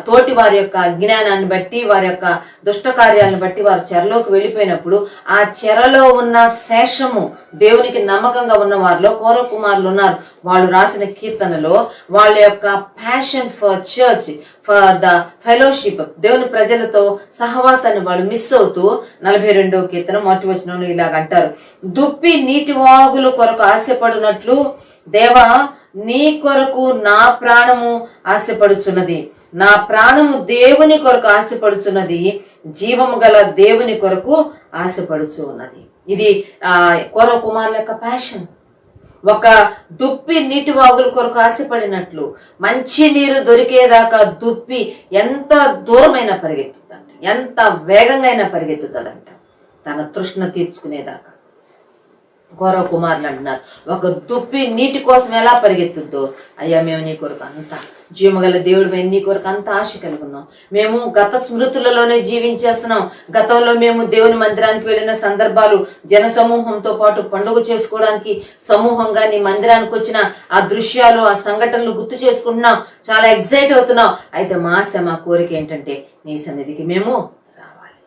తోటి వారి యొక్క అజ్ఞానాన్ని బట్టి వారి యొక్క దుష్ట కార్యాలను బట్టి వారు చెరలోకి వెళ్ళిపోయినప్పుడు ఆ చెరలో ఉన్న శేషము దేవునికి నమ్మకంగా ఉన్న వారిలో కోరహు కుమారులు ఉన్నారు. వాళ్ళు రాసిన కీర్తనలో వాళ్ళ యొక్క passion for church, for the fellowship, దేవుని ప్రజలతో సహవాసాన్ని వాళ్ళు మిస్ అవుతూ 42వ కీర్తన మొదటి వచనంలో ఇలాగంటారు, దుప్పి నీటి వాగుల కొరకు ఆశపడినట్లు దేవా నీ కొరకు నా ప్రాణము ఆశపడుచున్నది, నా ప్రాణము దేవుని కొరకు ఆశపడుచున్నది, జీవము గల దేవుని కొరకు ఆశపడుచు ఉన్నది. ఇది కోరహు కుమారుల యొక్క ప్యాషన్. ఒక దుప్పి నీటి వాగుల కొరకు ఆశపడినట్లు మంచి నీరు దొరికేదాకా దుప్పి ఎంత దూరమైనా పరిగెత్తుతుందంట, ఎంత వేగంగా అయినా పరిగెత్తుతుందంట తన తృష్ణ తీర్చుకునేదాకా. కోరహు కుమారులు అంటున్నారు, ఒక దుప్పి నీటి కోసం ఎలా పరిగెత్తుద్దో అయ్యా మేము నీ కొరకు అంత జీవగల దేవుడు నీ కొరకు అంత ఆశ కలిగి ఉన్నాం. మేము గత స్మృతులలోనే జీవించేస్తున్నాం. గతంలో మేము దేవుని మందిరానికి వెళ్ళిన సందర్భాలు, జన సమూహంతో పాటు పండుగ చేసుకోవడానికి సమూహంగా నీ మందిరానికి వచ్చిన ఆ దృశ్యాలు, ఆ సంఘటనలు గుర్తు చేసుకుంటున్నాం. చాలా ఎగ్జైట్ అవుతున్నాం. అయితే మా ఆశ, మా కోరిక ఏంటంటే నీ సన్నిధికి మేము రావాలి.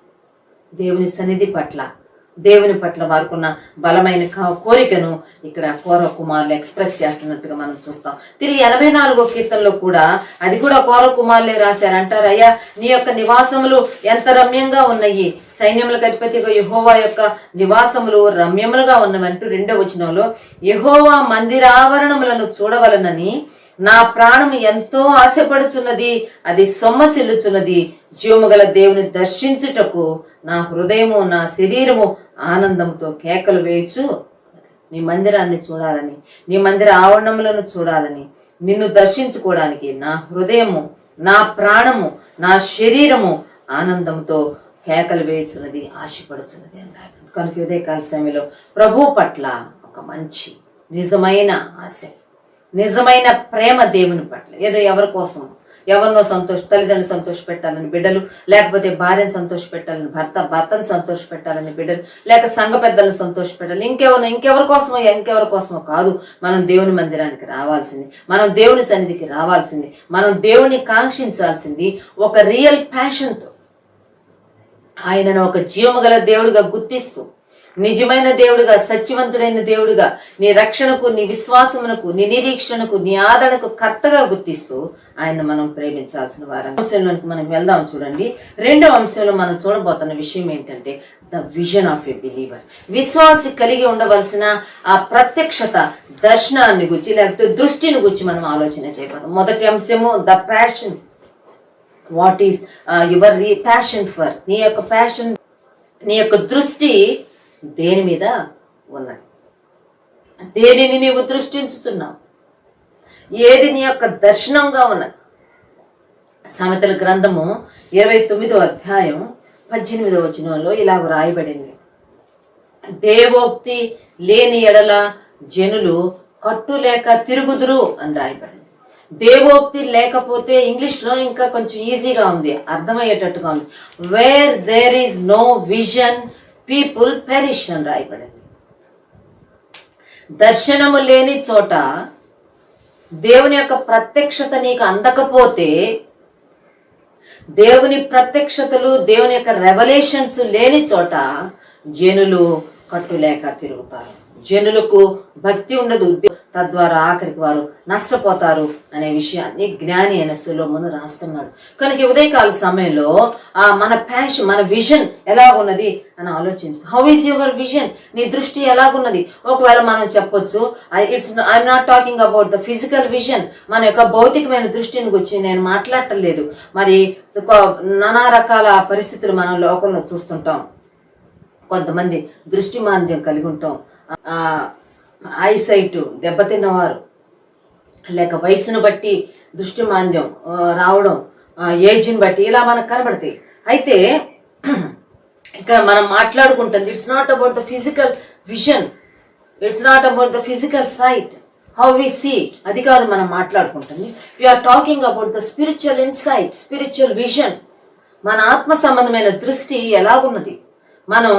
దేవుని పట్ల వారుకున్న బలమైన కోరికను ఇక్కడ కోరహు కుమారులు ఎక్స్ప్రెస్ చేస్తున్నట్టుగా మనం చూస్తాం. తిరిగి 84వ కీర్తనలో కూడా అది కూడా కోరహు కుమారులే రాశారు. అంటారు, అయ్యా నీ యొక్క నివాసములు ఎంత రమ్యంగా ఉన్నాయి, సైన్యములకు అధిపతిగా యెహోవా యొక్క నివాసములు రమ్యములుగా ఉన్నవంటూ 2వ వచనంలో యెహోవా మందిరావరణములను చూడవలనని నా ప్రాణము ఎంతో ఆశపడుచున్నది, అది సొమ్మసిల్లుచున్నది, జీవము గల దేవుని దర్శించుటకు నా హృదయము నా శరీరము ఆనందంతో కేకలు వేయచ్చు. నీ మందిరాన్ని చూడాలని, నీ మందిర ఆవరణములను చూడాలని, నిన్ను దర్శించుకోవడానికి నా హృదయము, నా ప్రాణము, నా శరీరము ఆనందంతో కేకలు వేయుచున్నది, ఆశపడుచున్నది అన్నారు. కనుక ఉదయకాల సమయంలో ప్రభు పట్ల ఒక మంచి నిజమైన ఆశ, నిజమైన ప్రేమ దేవుని పట్ల, ఏదో ఎవరి కోసం ఎవరినో తల్లిదండ్రులు సంతోష పెట్టాలని బిడ్డలు, లేకపోతే భార్యను సంతోష పెట్టాలని భర్తను సంతోష పెట్టాలని బిడ్డలు, లేక సంఘ పెద్దలను సంతోష పెట్టాలి, ఇంకెవరి కోసమో కాదు. మనం దేవుని మందిరానికి రావాల్సింది, మనం దేవుని సన్నిధికి రావాల్సింది, మనం దేవుని కాంక్షించాల్సింది ఒక రియల్ ప్యాషన్తో, ఆయనను ఒక జీవము గల దేవుడిగా గుర్తిస్తూ, నిజమైన దేవుడిగా, సత్యవంతుడైన దేవుడిగా, నీ రక్షణకు, నీ విశ్వాసమునకు, నీ నిరీక్షణకు, నీ ఆదరణకు కర్తగా గుర్తిస్తూ ఆయన మనం ప్రేమించాల్సిన వారం. అంశంలోనికి మనం వెళ్దాం. చూడండి, 2వ అంశంలో మనం చూడబోతున్న విషయం ఏంటంటే the vision of a believer. విశ్వాసి కలిగి ఉండవలసిన ఆ ప్రత్యక్షత, దర్శనాన్ని గురించి లేకపోతే దృష్టిని గురించి మనం ఆలోచన చేయబోతాం. మొదటి అంశము the passion. What is your passion for? నీ యొక్క ప్యాషన్, నీ యొక్క దృష్టి దేని మీద ఉన్నది? దేనిని నీవు దృష్టించుతున్నావు? ఏది నీ యొక్క దర్శనంగా ఉన్నది? సామెతల గ్రంథము 29వ అధ్యాయం 18వ వచనంలో ఇలా రాయబడింది, దేవోక్తి లేని ఎడల జనులు కట్టులేక తిరుగుదురు అని రాయబడింది. దేవోక్తి లేకపోతే ఇంగ్లీష్లో ఇంకా కొంచెం ఈజీగా ఉంది, అర్థమయ్యేటట్టుగా ఉంది. Where there is no vision people perish అని రాయబడింది. దర్శనము లేని చోట, దేవుని యొక్క ప్రత్యక్షత నీకు అందకపోతే, దేవుని ప్రత్యక్షతలు, దేవుని యొక్క రెవల్యూషన్స్ లేని చోట జనులు కట్టులేక తిరుగుతారు. జనులకు భక్తి ఉండదు, తద్వారా ఆఖరికి వారు నష్టపోతారు అనే విషయాన్ని జ్ఞాని అయిన సొలొమోను రాస్తున్నాడు. కనుక ఉదయకాల సమయంలో మన ప్యాషన్, మన విజన్ ఎలాగున్నది అని ఆలోచించు. How is your vision? నీ దృష్టి ఎలాగున్నది? ఒకవేళ మనం చెప్పొచ్చు, I'm not talking about the physical vision, మన యొక్క భౌతికమైన దృష్టిని గురించి నేను మాట్లాడటం లేదు. మరి నానా రకాల పరిస్థితులు మనం లోకంలో చూస్తుంటాం. కొంతమంది దృష్టి మాంద్యం కలిగి ఉంటాం, ఐసైట్ దెబ్బతిన్నవారు, లేక వయసును బట్టి దృష్టి మాంద్యం రావడం, ఏజ్ని బట్టి ఇలా మనకు కనబడతాయి. అయితే ఇక్కడ మనం మాట్లాడుకుంటుంది, it's not about the physical vision, it's not about the physical sight, how we see, అది కాదు మనం మాట్లాడుకుంటుంది. We are talking about the spiritual insight, spiritual vision. మన ఆత్మ సంబంధమైన దృష్టి ఎలాగున్నది, మనం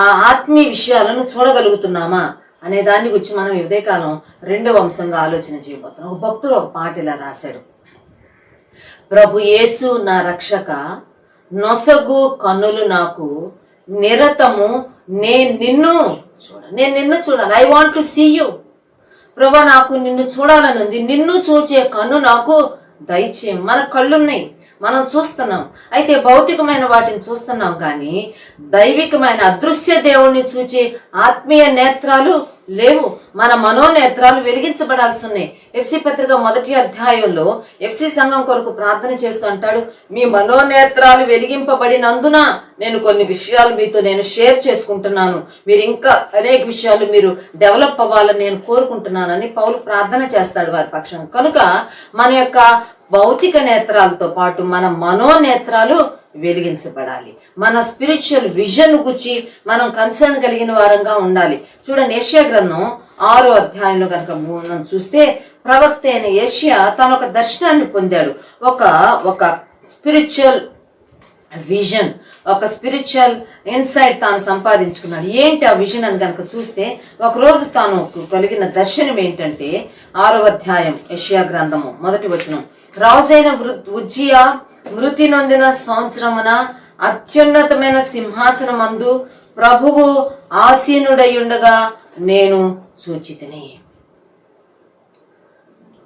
ఆ ఆత్మీయ విషయాలను చూడగలుగుతున్నామా అనే దాని గురించి మనం ఉదయకాలం రెండవ అంశంగా ఆలోచన చేయబోతున్నాం. ఒక భక్తుడు ఒక పాట ఇలా రాశాడు, ప్రభు యేసు నా రక్షక, నొసగు కన్నులు నాకు నిరతము, నేను నిన్ను చూడాలి. I want to see you. ప్రభా, నాకు నిన్ను చూడాలని ఉంది, నిన్ను చూచే కన్ను నాకు దయచేయం. మన కళ్ళున్నాయి, మనం చూస్తున్నాం, అయితే భౌతికమైన వాటిని చూస్తున్నాం, కానీ దైవికమైన అదృశ్య దేవుణ్ణి చూచే ఆత్మీయ నేత్రాలు లేవు. మన మనోనేత్రాలు వెలిగించబడాల్సి ఉన్నాయి. ఎఫ్సి పత్రిక 1వ అధ్యాయంలో ఎఫ్సి సంఘం కొరకు ప్రార్థన చేస్తూ అంటాడు, మీ మనోనేత్రాలు వెలిగింపబడినందున నేను కొన్ని విషయాలు మీతో నేను షేర్ చేసుకుంటున్నాను, మీరు ఇంకా అనేక విషయాలు మీరు డెవలప్ అవ్వాలని నేను కోరుకుంటున్నానని పౌలు ప్రార్థన చేస్తాడు వారి పక్షం. కనుక మన యొక్క భౌతిక నేత్రాలతో పాటు మన మనోనేత్రాలు వెలిగించబడాలి. మన స్పిరిచువల్ విజన్ గురించి మనం కన్సర్న్ కలిగిన వారంగా ఉండాలి. చూడండి, యెషయా గ్రంథం 6వ అధ్యాయంలో కనుక మనం చూస్తే, ప్రవక్త అయిన యెషయా తన ఒక దర్శనాన్ని పొందాడు. ఒక స్పిరిచువల్ విజన్, ఒక స్పిరిచువల్ ఇన్సైట్ తాను సంపాదించుకున్నాడు. ఏంటి ఆ విజన్ అని కనుక చూస్తే, ఒకరోజు తాను కలిగిన దర్శనం ఏంటంటే 6వ అధ్యాయం యెషయా గ్రంథము 1వ వచనం, రాజైన ఉజ్జియా మృతి నొందిన సంవత్సరమున అత్యున్నతమైన సింహాసనమందు ప్రభువు ఆసీనుడయుండగా నేను చూచితిని.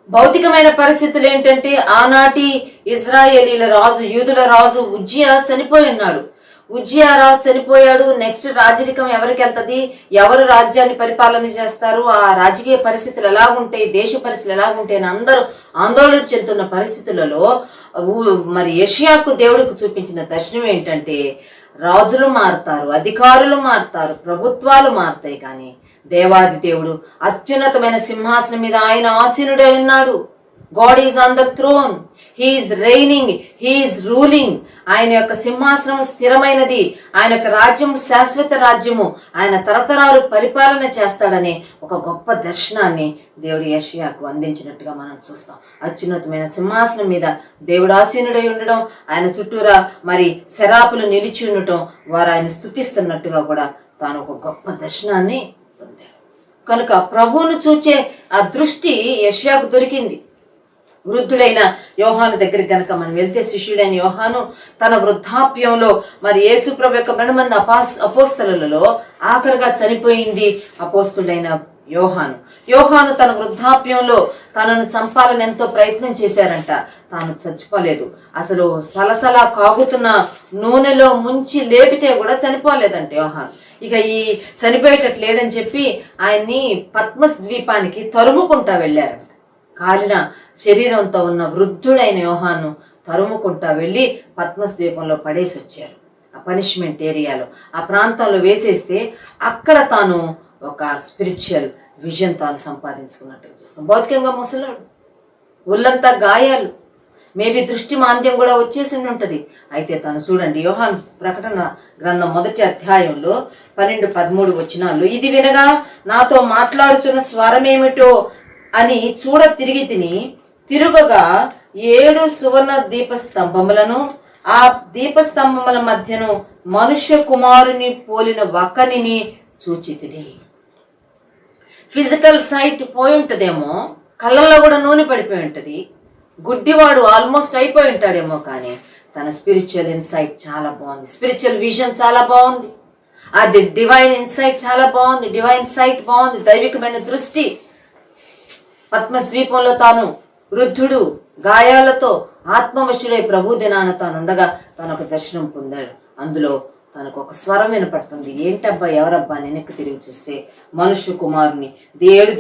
భౌతికమైన పరిస్థితులు ఏంటంటే, ఆనాటి ఇజ్రాయేలీల రాజు, యూదుల రాజు ఉజ్జియా చనిపోయి ఉన్నాడు. ఉజ్జియా రాజు చనిపోయాడు. నెక్స్ట్ రాజరికం ఎవరికి వెళ్తుంది, ఎవరు రాజ్యాన్ని పరిపాలన చేస్తారు, ఆ రాజకీయ పరిస్థితులు ఎలా ఉంటాయి, దేశ పరిస్థితులు ఎలా ఉంటాయి అని అందరూ ఆందోళన చెందుతున్న పరిస్థితులలో మరి యెషయాకు దేవుడికి చూపించిన దర్శనం ఏంటంటే, రాజులు మారుతారు, అధికారులు మారుతారు, ప్రభుత్వాలు మారుతాయి, కానీ దేవాది దేవుడు అత్యున్నతమైన సింహాసనం మీద ఆయన ఆసీనుడై ఉన్నాడు. God is on the throne, he is reigning, he is ruling. ఆయన యొక్క సింహాసనం స్థిరమైనది, ఆయన యొక్క రాజ్యం శాశ్వత రాజ్యము, ఆయన తరతరాలు పరిపాలన చేస్తాడనే ఒక గొప్ప దర్శనాన్ని దేవుడు యెషయాకు అందించినట్టుగా మనం చూస్తాం. అత్యున్నతమైన సింహాసనం మీద దేవుడు ఆసీనుడై ఉండడం, ఆయన చుట్టూరా మరి శరాపులు నిలిచి ఉండటం, వారు ఆయన స్తుతిస్తున్నట్టుగా కూడా తాను ఒక గొప్ప దర్శనాన్ని పొందాడు. కనుక ప్రభువును చూచే ఆ దృష్టి యెషయాకు దొరికింది. వృద్ధుడైన యోహాను దగ్గరికి గనక మనం వెళ్తే, శిష్యుడైన యోహాను తన వృద్ధాప్యంలో మరి యేసుప్రభు యొక్క 2 మంది అపోస్తలులలో ఆఖరిగా చనిపోయింది అపోస్తుడైన యోహాను. యోహాను తన వృద్ధాప్యంలో తనను చంపాలని ఎంతో ప్రయత్నం చేశారంట, తాను చచ్చిపోలేదు. అసలు సలసలా కాగుతున్న నూనెలో ముంచి లేపితే కూడా చనిపోలేదంట యోహాను. ఇక ఈ చనిపోయేటట్లు లేదని చెప్పి ఆయన్ని పద్మస్ ద్వీపానికి తరుముకుంటా వెళ్ళారంట. కాలిన శరీరంతో ఉన్న వృద్ధుడైన యోహాను తరుముకుంటా వెళ్ళి పద్మస్ ద్వీపంలో పడేసి వచ్చారు. ఆ పనిష్మెంట్ ఏరియాలో, ఆ ప్రాంతంలో వేసేస్తే అక్కడ తాను ఒక స్పిరిచువల్ విజన్ తాను సంపాదించుకున్నట్టుగా చూస్తాం. భౌతికంగా ముసలాడు, ఒళ్ళంతా గాయాలు, మేబీ దృష్టి మాంద్యం కూడా వచ్చేసి ఉంటుంది. అయితే తను చూడండి, యోహాను ప్రకటన గ్రంథం 1వ అధ్యాయంలో 12-13 వచనాల్లో, ఇది వినగా నాతో మాట్లాడుచున్న స్వరమేమిటో అని చూడ తిరుగగా 7 సువర్ణ దీపస్తంభములను, ఆ దీపస్తంభముల మధ్యను మనుష్య కుమారుని పోలిన ఒకనిని చూచితిని. ఫిజికల్ సైట్ పోయి ఉంటుందేమో, కళ్ళల్లో కూడా నూనె పడిపోయి ఉంటుంది, గుడ్డివాడు ఆల్మోస్ట్ అయిపోయి ఉంటాడేమో, కానీ తన స్పిరిచువల్ ఇన్సైట్ చాలా బాగుంది, స్పిరిచువల్ విజన్ చాలా బాగుంది. అది డివైన్ ఇన్సైట్ చాలా బాగుంది, డివైన్ సైట్ బాగుంది, దైవికమైన దృష్టి. పద్మస్ ద్వీపంలో తాను వృద్ధుడు గాయాలతో ఆత్మవశుడై ప్రభు దినాన తాను ఉండగా తాను ఒక దర్శనం పొందాడు. అందులో తనకు ఒక స్వరం వినపడుతుంది. ఏంటబ్బా ఎవరబ్బా అని వెనక్కి తిరిగి చూస్తే మనుష్య కుమారుని 7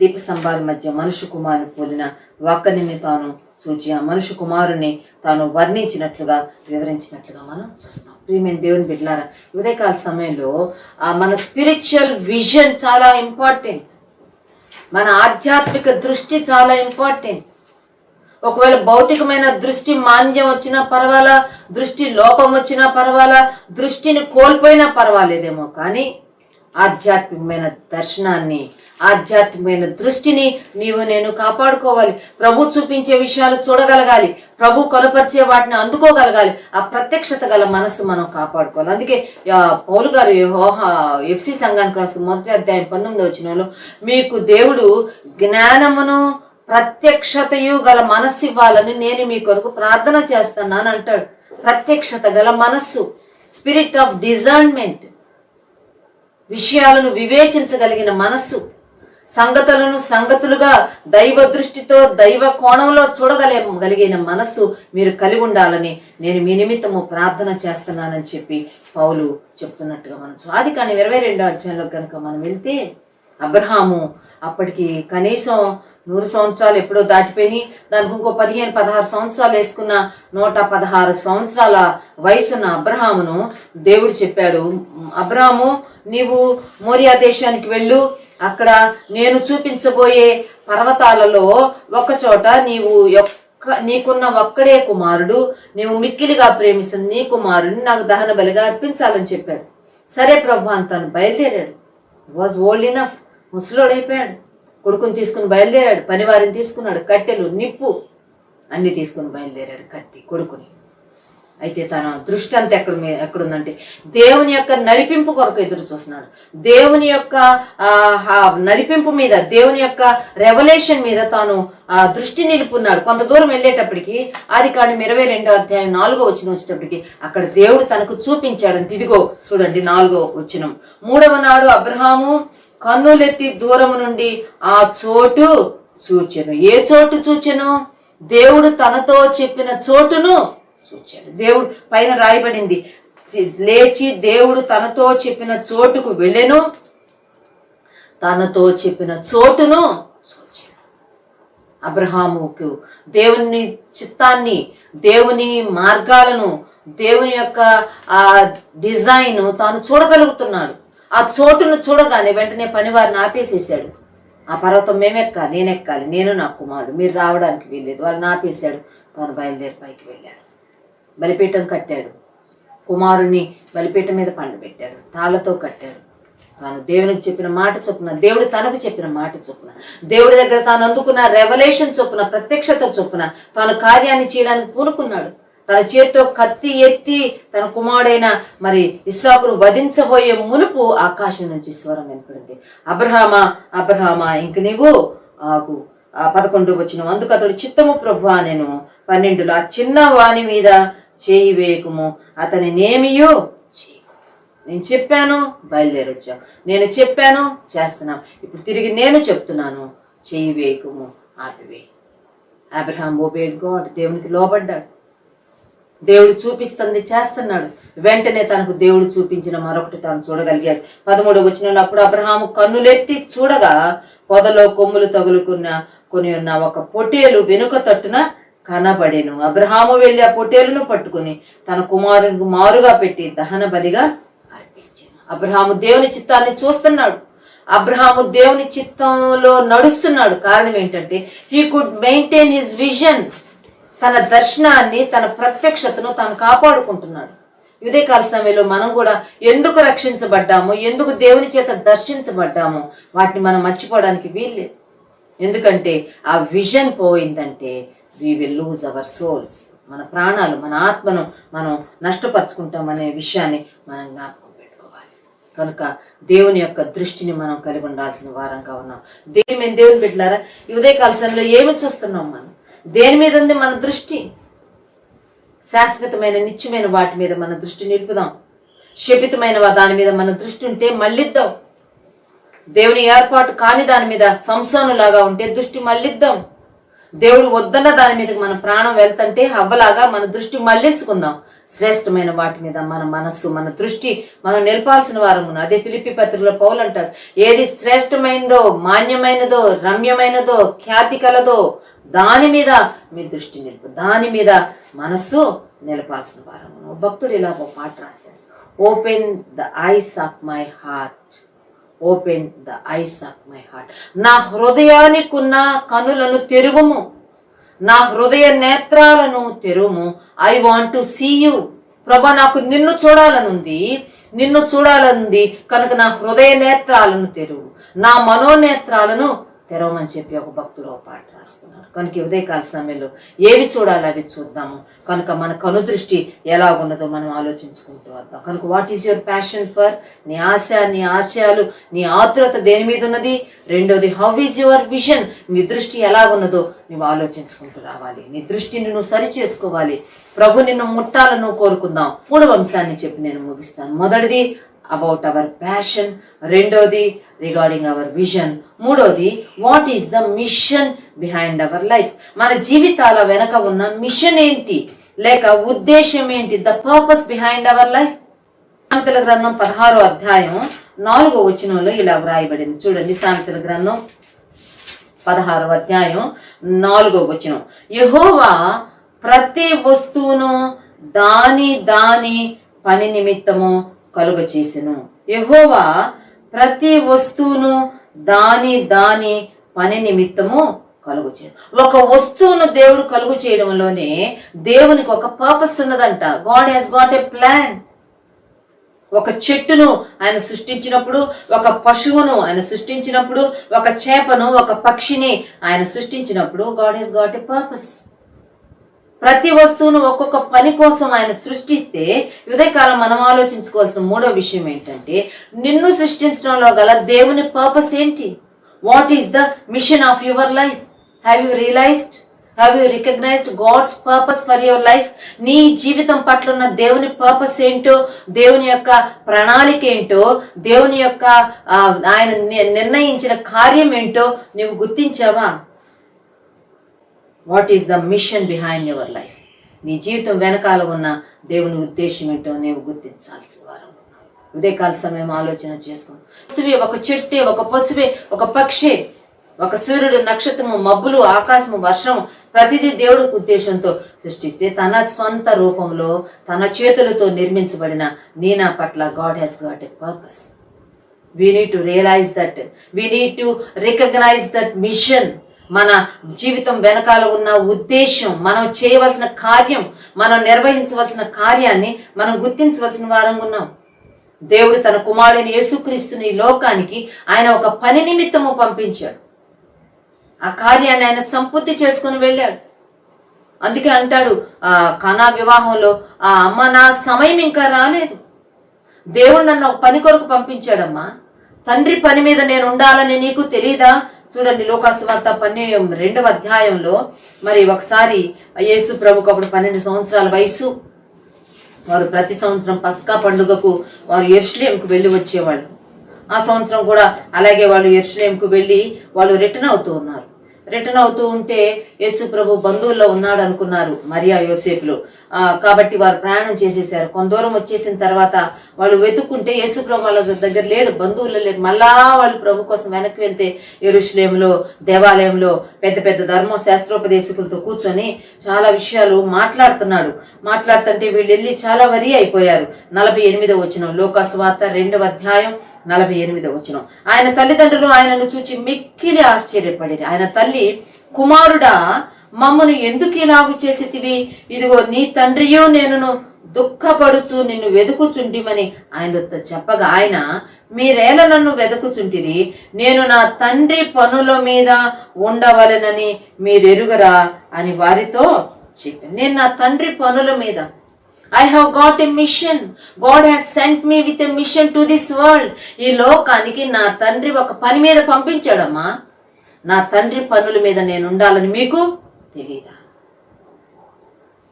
దీపస్తంభాల మధ్య మనుష్య కుమారుని పోలిన ఒక్కరిని తాను చూచి ఆ మనుష్య కుమారుని తాను వర్ణించినట్లుగా వివరించినట్లుగా మనం చూస్తాం. ప్రియమైన దేవుని బిడ్డలారా, ఉదయకాల సమయంలో మన స్పిరిచువల్ విజన్ చాలా ఇంపార్టెంట్. మన ఆధ్యాత్మిక దృష్టి చాలా ఇంపార్టెంట్. ఒకవేళ భౌతికమైన దృష్టి మాంద్యం వచ్చినా పర్వాలా, దృష్టి లోపం వచ్చినా పర్వాలా, దృష్టిని కోల్పోయినా పర్వాలేదేమో, కానీ ఆధ్యాత్మికమైన దర్శనాన్ని, ఆధ్యాత్మికమైన దృష్టిని నీవు నేను కాపాడుకోవాలి. ప్రభు చూపించే విషయాలు చూడగలగాలి, ప్రభు కనుపరిచే వాటిని అందుకోగలగాలి. ఆ ప్రత్యక్షత గల మనస్సు మనం కాపాడుకోవాలి. అందుకే పౌలు గారు ఎఫ్సి సంఘానికి రాసిన 1వ అధ్యాయం 19వ వచనంలో మీకు దేవుడు జ్ఞానమును ప్రత్యక్షతయు గల మనస్సు ఇవ్వాలని నేను మీ కొరకు ప్రార్థన చేస్తున్నాను అంటాడు. ప్రత్యక్షత గల మనస్సు, స్పిరిట్ ఆఫ్ డిజర్న్మెంట్, విషయాలను వివేచించగలిగిన మనస్సు, సంగతులను సంగతులుగా దైవ దృష్టితో దైవ కోణంలో చూడగలిగిన మనస్సు మీరు కలిగి ఉండాలని నేను మీ నిమిత్తము ప్రార్థన చేస్తున్నానని చెప్పి పౌలు చెప్తున్నట్టుగా మనం ఆదికాండం 22వ అధ్యాయంలో కనుక మనం వెళ్తే అబ్రహాము అప్పటికి కనీసం 100 సంవత్సరాలు ఎప్పుడో దాటిపోయి దానికి ఇంకో 15-16 సంవత్సరాలు వేసుకున్న 116 సంవత్సరాల వయసున్న అబ్రహామును దేవుడు చెప్పాడు, అబ్రహాము నీవు మోరియా దేశానికి వెళ్ళు, అక్కడ నేను చూపించబోయే పర్వతాలలో ఒక చోట నీకున్న ఒక్కడే కుమారుడు, నీవు మిక్కిలిగా ప్రేమిస్తున్న నీ కుమారుడిని నాకు దహన బలిగా అర్పించాలని చెప్పాడు. సరే ప్రభు అని తను బయలుదేరాడు. వాజ్ ఓల్డ్ ఇనఫ్, ముసలోడైపోయాడు. కొడుకుని తీసుకుని బయలుదేరాడు, పనివారిని తీసుకున్నాడు, కట్టెలు నిప్పు అన్ని తీసుకుని బయలుదేరాడు, కత్తి కొడుకుని. అయితే తన దృష్టి అంతా ఎక్కడుందంటే దేవుని యొక్క నడిపింపు కొరకు ఎదురు చూస్తున్నాడు. దేవుని యొక్క నడిపింపు మీద, దేవుని యొక్క రెవల్యూషన్ మీద తాను దృష్టి నిలుపున్నాడు. కొంత దూరం వెళ్ళేటప్పటికి ఆదికాండం 22వ అధ్యాయం 4వ వచనం వచ్చేటప్పటికి అక్కడ దేవుడు తనకు చూపించాడంటే, ఇదిగో చూడండి 4వ వచనం, 3వ నాడు అబ్రహాము కన్నులెత్తి దూరము నుండి ఆ చోటు చూచెను. ఏ చోటు చూచెను? దేవుడు తనతో చెప్పిన చోటును చూచాడు. దేవుడు పైన రాయబడింది, లేచి దేవుడు తనతో చెప్పిన చోటుకు వెళ్ళెను, తనతో చెప్పిన చోటును చూచాడు. అబ్రహాముకు దేవుని చిత్తాన్ని, దేవుని మార్గాలను, దేవుని యొక్క ఆ డిజైన్ తాను చూడగలుగుతున్నాడు. ఆ చోటును చూడగానే వెంటనే పనివారిని ఆపేసేసాడు. ఆ పర్వతం మేమెక్కాలి, నేనెక్కాలి, నేను నా కుమారుడు, మీరు రావడానికి వీల్లేదు, వాళ్ళని ఆపేశాడు. తాను బయలుదేరి పైకి వెళ్ళాడు. బలిపీఠం కట్టాడు, కుమారుని బలిపీఠం మీద పండబెట్టాడు, తాళ్లతో కట్టాడు. తాను దేవునికి చెప్పిన మాట చొప్పున, దేవుడు తనకు చెప్పిన మాట చొప్పున, దేవుడి దగ్గర తాను అందుకున్న రెవల్యూషన్ చొప్పున, ప్రత్యక్షత చొప్పున తాను కార్యాన్ని చేయడానికి పూనుకున్నాడు. తన చేతితో కత్తి ఎత్తి తన కుమారుడైన మరి ఇస్సాకును వధించబోయే మునుపు ఆకాశం నుంచి స్వరం వినపడింది, అబ్రహామా అబ్రహామా ఇంక నీవు ఆగు. 11వ వచనం, అందుకు అతడు చిత్తము ప్రభువా నేను 12లో ఆ చిన్న వాని మీద చేయి వేయకుము, అతని నేమియో చేయకు. నేను చెప్పాను బయలుదేరొచ్చా, నేను చెప్పాను చేస్తున్నాను, ఇప్పుడు తిరిగి నేను చెప్తున్నాను చేయి వేయకుము, ఆపివేయి. అబ్రహాం ఒబేడ్ గాడ్, దేవునికి లోబడ్డాడు. దేవుడు చూపిస్తుంది చేస్తున్నాడు. వెంటనే తనకు దేవుడు చూపించిన మరొకటి తాను చూడగలిగాడు. 13వ వచనంలో అప్పుడు అబ్రహాము కన్నులెత్తి చూడగా పొదలో కొమ్ములు కొని ఉన్న ఒక పొట్టేలు వెనుక తట్టున కనబడెను. అబ్రహాము వెళ్ళి ఆ పొట్టేలును పట్టుకుని తన కుమారునికి మారుగా పెట్టి దహన బలిగా అర్పించాను. అబ్రహాము దేవుని చిత్తాన్ని చూస్తున్నాడు. అబ్రహాము దేవుని చిత్తంలో నడుస్తున్నాడు. కారణం ఏంటంటే he could maintain his vision. తన దర్శనాన్ని, తన ప్రత్యక్షతను తాను కాపాడుకుంటున్నాడు. ఉదయకాల సమయంలో మనం కూడా ఎందుకు రక్షించబడ్డామో, ఎందుకు దేవుని చేత దర్శించబడ్డామో వాటిని మనం మర్చిపోవడానికి వీల్లేదు. ఎందుకంటే ఆ విజన్ పోయిందంటే we will lose our souls. మన ప్రాణాలు, మన ఆత్మను మనం నష్టపరుచుకుంటామనే విషయాన్ని మనం జ్ఞాపకం పెట్టుకోవాలి. కనుక దేవుని యొక్క దృష్టిని మనం కలిగి ఉండాల్సిన వారంగా ఉన్నాం. దేవుని బిడ్డలారా, ఈ ఉదయకాల సమయంలో ఏమి చూస్తున్నాం? మనం దేని మీద ఉంది మన దృష్టి? శాశ్వతమైన నిత్యమైన వాటి మీద మన దృష్టి నిలుపుదాం. శపితమైన దాని మీద మన దృష్టి ఉంటే మళ్ళిద్దాం. దేవుని ఏర్పాటు కాని దాని మీద సంసోనులాగా ఉంటే దృష్టి మళ్ళిద్దాం. దేవుడు వద్దన్న దాని మీదకి మన ప్రాణం వెళ్తుంటే హవ్వలాగా మన దృష్టి మళ్లించుకుందాం. శ్రేష్టమైన వాటి మీద మన మనస్సు, మన దృష్టి మనం నిలపాల్సిన వారము. అదే ఫిలిప్పీ పత్రికలో పౌలు అంటారు, ఏది శ్రేష్టమైనదో, మాన్యమైనదో, రమ్యమైనదో, ఖ్యాతి కలదో దాని మీద మీ దృష్టి నిలుపు, దాని మీద మనస్సు నిలపాల్సిన వారము. భక్తుడు ఇలా ఒక పాట రాశాడు, open the eyes of my heart, open the eyes of my heart. నా హృదయానికున్న కనులను తెరువుము, నా హృదయ నేత్రాలను తెరువుము. I want to see you. ప్రభా, నాకు నిన్ను చూడాలనుంది కనుక నా హృదయ నేత్రాలను తెరువు, నా మనోనేత్రాలను తెరవమని చెప్పి ఒక భక్తుడు ఒక పాట రాసుకున్నాడు. కనుక ఉదయకాల సమయంలో ఏవి చూడాలి అవి చూద్దాము. కనుక మన కనుదృష్టి ఎలా ఉన్నదో మనం ఆలోచించుకుంటూ వద్దాం. కనుక what is your passion for? నీ ఆశ, నీ ఆశయాలు, నీ ఆతురత దేని మీద ఉన్నది? రెండోది, హౌ ఈజ్ యువర్ విజన్? నీ దృష్టి ఎలా ఉన్నదో నువ్వు ఆలోచించుకుంటూ రావాలి. నీ దృష్టిని నువ్వు సరి చేసుకోవాలి. ప్రభు నిన్ను ముట్టాలను కోరుకుందాం. 3వ అంశాన్ని చెప్పి నేను ముగిస్తాను. మొదటిది అబౌట్ అవర్ ప్యాషన్, రెండోది రిగార్డింగ్ అవర్ విజన్, మూడోది what is the mission behind our life? మన జీవితాల వెనక ఉన్న మిషన్ ఏంటి, లేక ఉద్దేశం ఏంటి? The purpose behind our life. సామెతల గ్రంథం 16వ అధ్యాయం 4వ వచనంలో ఇలా వ్రాయబడింది. చూడండి, సామెతల గ్రంథం 16వ అధ్యాయం 4వ వచనం, యెహోవా ప్రతి వస్తువును దాని పని నిమిత్తము కలుగ చేసెను. యెహోవా ప్రతి వస్తువును దాని పని నిమిత్తము కలుగు చేయను. ఒక వస్తువును దేవుడు కలుగు చేయడంలోనే దేవునికి ఒక పర్పస్ ఉన్నదంట. God has got a plan. ఒక చెట్టును ఆయన సృష్టించినప్పుడు, ఒక పశువును ఆయన సృష్టించినప్పుడు, ఒక చేపను, ఒక పక్షిని ఆయన సృష్టించినప్పుడు God has got a purpose. ప్రతి వస్తువును ఒక్కొక్క పని కోసం ఆయన సృష్టిస్తే, ఉదయకాలం మనం ఆలోచించుకోవాల్సిన 3వ విషయం ఏంటంటే, నిన్ను సృష్టించడంలో గల దేవుని పర్పస్ ఏంటి? What is the mission of your life? Have you realised, have you recognised God's purpose for your life? నీ జీవితం పట్ల ఉన్న దేవుని పర్పస్ ఏంటో, దేవుని యొక్క ప్రణాళిక ఏంటో, దేవుని యొక్క ఆయన నిర్ణయించిన కార్యం ఏంటో నీవు గుర్తించావా? What is the mission behind your life? నీ జీవితం వెనకాల ఉన్న దేవుని ఉద్దేశం ఏంటో నీవు గుర్తించాల్సిన వారు. ఉదయకాల సమయం ఆలోచన చేసుకో. ఒక చెట్టే, ఒక పశువే, ఒక పక్షే, ఒక సూర్యుడు, నక్షత్రము, మబ్బులు, ఆకాశము, వర్షము, ప్రతిదీ దేవుడి ఉద్దేశంతో సృష్టిస్తే, తన స్వంత రూపంలో తన చేతులతో నిర్మించబడిన నా పట్ల God has got a purpose. We need to realise that, we need to recognise that mission. మన జీవితం వెనకాల ఉన్న ఉద్దేశం, మనం చేయవలసిన కార్యం, మనం నిర్వహించవలసిన కార్యాన్ని మనం గుర్తించవలసిన వారంగా ఉన్నాం. దేవుడు తన కుమారుడైన యేసుక్రీస్తుని ఈ లోకానికి ఆయన ఒక పని నిమిత్తము పంపించాడు. ఆ కార్యాన్ని ఆయన సంపూర్తి చేసుకుని వెళ్ళాడు. అందుకే అంటాడు కానా వివాహంలో, ఆ అమ్మ, నా సమయం ఇంకా రాలేదు, దేవుడు నన్ను ఒక పని కొరకు పంపించాడమ్మా, తండ్రి పని మీద నేను ఉండాలని నీకు తెలీదా? చూడండి, లోకాసు వార్త 12వ అధ్యాయంలో మరి ఒకసారి యేసు ప్రభుకు అప్పుడు 12 సంవత్సరాల వయసు. వారు ప్రతి సంవత్సరం పస్కా పండుగకు వారు యెరూషలేముకు వెళ్ళి వచ్చేవాళ్ళు. ఆ సంవత్సరం కూడా అలాగే వాళ్ళు యెరూషలేముకు వెళ్ళి వాళ్ళు రిటర్న్ అవుతూ ఉంటే యేసు ప్రభు బంధువుల్లో ఉన్నాడు అనుకున్నారు మరియా యోసేపులు. కాబట్టి వారు ప్రయాణం చేసేసారు. కొంత దూరం వచ్చేసిన తర్వాత వాళ్ళు వెతుక్కుంటే యేసు ప్రభు వాళ్ళ దగ్గర లేడు, బంధువుల్లో లేరు. మళ్ళా వాళ్ళు ప్రభు కోసం వెనక్కి వెళ్తే యెరూషలేములో దేవాలయంలో పెద్ద పెద్ద ధర్మశాస్త్రోపదేశకులతో కూర్చొని చాలా విషయాలు మాట్లాడుతుంటే వీళ్ళు వెళ్ళి చాలా వరి అయిపోయారు. 48వ వచనం, లోకాసు వార్త 2వ అధ్యాయం 48వ వచనం. ఆయన తల్లిదండ్రులు ఆయనను చూచి మిక్కిలి ఆశ్చర్యపడిరి. ఆయన తల్లి, కుమారుడా, మమ్మను ఎందుకు ఇలాగు చేసితివి? ఇదిగో నీ తండ్రియో నేనును దుఃఖపడుచు నిన్ను వెదుకుచుంటిమని ఆయనతో చెప్పగా, ఆయన, మీరేలా నన్ను వెదుకుచుంటిరి? నేను నా తండ్రి పనుల మీద ఉండవలెనని మీరెరుగరా అని వారితో చెప్పాను. నేను నా తండ్రి పనుల మీద, I have got a mission. God has sent me with a mission to this world. ఈ లోకానికి నా తండ్రి ఒక పని మీద పంపించాడమ్మా. నా తండ్రి పనుల మీద నేను ఉండాలని మీకు తెలీదా?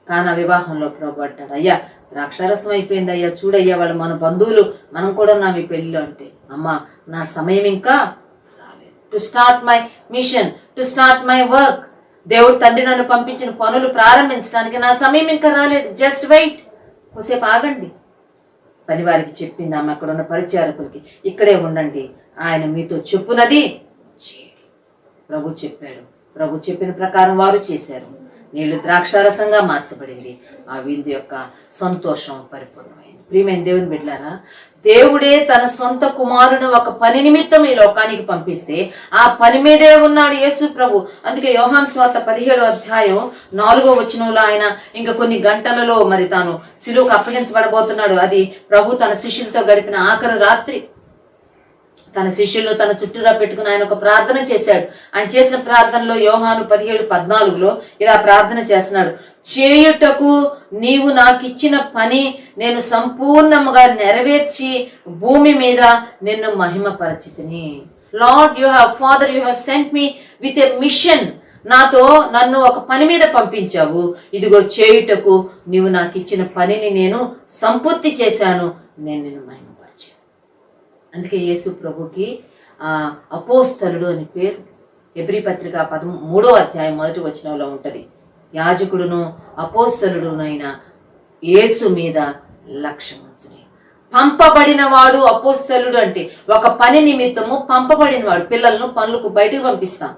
కానా వివాహంలో ప్రభు అంటాడు, అయ్యా ద్రాక్షారసం అయిపోయింది అయ్యా, చూడయ్యా వాళ్ళు మన బంధువులు, మనం కూడా ఉన్నాం ఈ పెళ్ళిలో అంటే, అమ్మా నా సమయం ఇంకా రాలేదు. To start my mission, to start my work. దేవుడు తండ్రి నన్ను పంపించిన పనులు ప్రారంభించడానికి నా సమయం ఇంకా రాలేదు. జస్ట్ వెయిట్, కొద్దిసేపు ఆగండి. పని వారికి చెప్పింది ఆమె, అక్కడ ఉన్న పరిచారకులకి, ఇక్కడే ఉండండి, ఆయన మీతో చెప్పునది చేయండి. ప్రభు చెప్పాడు, ప్రభు చెప్పిన ప్రకారం వారు చేశారు. నీళ్లు ద్రాక్షారసంగా మార్చబడింది. ఆ విందు యొక్క సంతోషం పరిపూర్ణమైంది. ప్రియమైన దేవుని బిడ్డలారా, దేవుడే తన సొంత కుమారుని ఒక పని నిమిత్తం ఈ లోకానికి పంపిస్తే ఆ పని మీదే ఉన్నాడు యేసు ప్రభు. అందుకే యోహాను సువార్త 17వ అధ్యాయం 4వ వచనంలో ఆయన ఇంకా కొన్ని గంటలలో మరి తాను శిలువకు అప్పగించబడబోతున్నాడు. అది ప్రభు తన శిష్యులతో గడిపిన ఆఖరి రాత్రి. తన శిష్యులను తన చుట్టూరా పెట్టుకుని ఆయన ఒక ప్రార్థన చేశాడు. ఆయన చేసిన ప్రార్థనలో యోహాను 17:14 ఇలా ప్రార్థన చేస్తున్నాడు. చేయుటకు నీవు నాకు ఇచ్చిన పని నేను సంపూర్ణముగా నెరవేర్చి భూమి మీద నిన్ను మహిమపరచితిని. Lord you have Father you have sent me with a mission. నన్ను ఒక పని మీద పంపించావు. ఇదిగో చేయుటకు నీవు నాకు ఇచ్చిన పనిని నేను సంపూర్తి చేశాను, నేను నిన్ను మహిమపరిచాను. అందుకే యేసు ప్రభుకి అపోస్తలుడు అని పేరు. హెబ్రీ పత్రిక 13వ అధ్యాయం 1వ వచనంలో ఉంటది. యాజకుడును అపోస్తలుడునైన యేసు మీద లక్ష్యం ఉంచుని. పంపబడిన వాడు అపోస్తలుడు అంటే ఒక పని నిమిత్తము పంపబడిన వాడు. పిల్లలను పనులకు బయటకు పంపిస్తాం,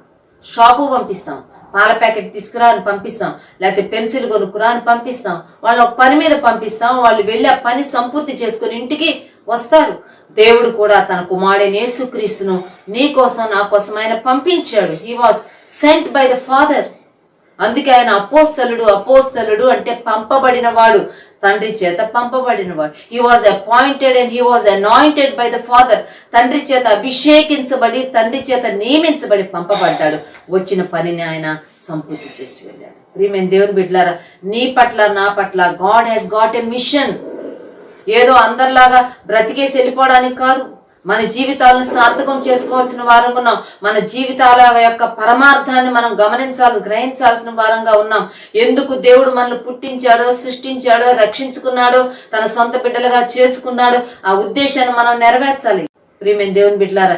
షాపు పంపిస్తాం, పాల ప్యాకెట్ తీసుకురా అని పంపిస్తాం, లేకపోతే పెన్సిల్ కొనుక్కురా అని పంపిస్తాం. వాళ్ళు ఒక పని మీద పంపిస్తాం, వాళ్ళు వెళ్ళి ఆ పని సంపూర్తి చేసుకుని ఇంటికి వస్తారు. దేవుడు కూడా తన కుమారుడైన యేసుక్రీస్తును నీ కోసం నా కోసం ఆయన పంపించాడు. He was sent by the father. అందుకే ఆయన అపోస్తలుడు అంటే పంపబడిన వాడు, తండ్రి చేత పంపబడిన వాడు. He was appointed and he was anointed by the father. తండ్రి చేత అభిషేకించబడి, తండ్రి చేత నియమించబడి పంపబడ్డాడు. వచ్చిన పనిని ఆయన సంపూర్తి చేసి వెళ్ళాడు. ప్రియమైన దేవుని బిడ్డలారా, నీ పట్ల నా పట్ల God has got a mission. ఏదో అందరిలాగా బ్రతికేసి వెళ్ళిపోవడానికి కాదు. మన జీవితాలను సార్థకం చేసుకోవాల్సిన వారంగా ఉన్నాం. మన జీవితాల యొక్క పరమార్థాన్ని మనం గ్రహించాల్సిన వారంగా ఉన్నాం. ఎందుకు దేవుడు మనల్ని పుట్టించాడో, సృష్టించాడో, రక్షించుకున్నాడో, తన సొంత బిడ్డలుగా చేసుకున్నాడో, ఆ ఉద్దేశాన్ని మనం నెరవేర్చాలి. ప్రియమైన దేవుని బిడ్డలారా,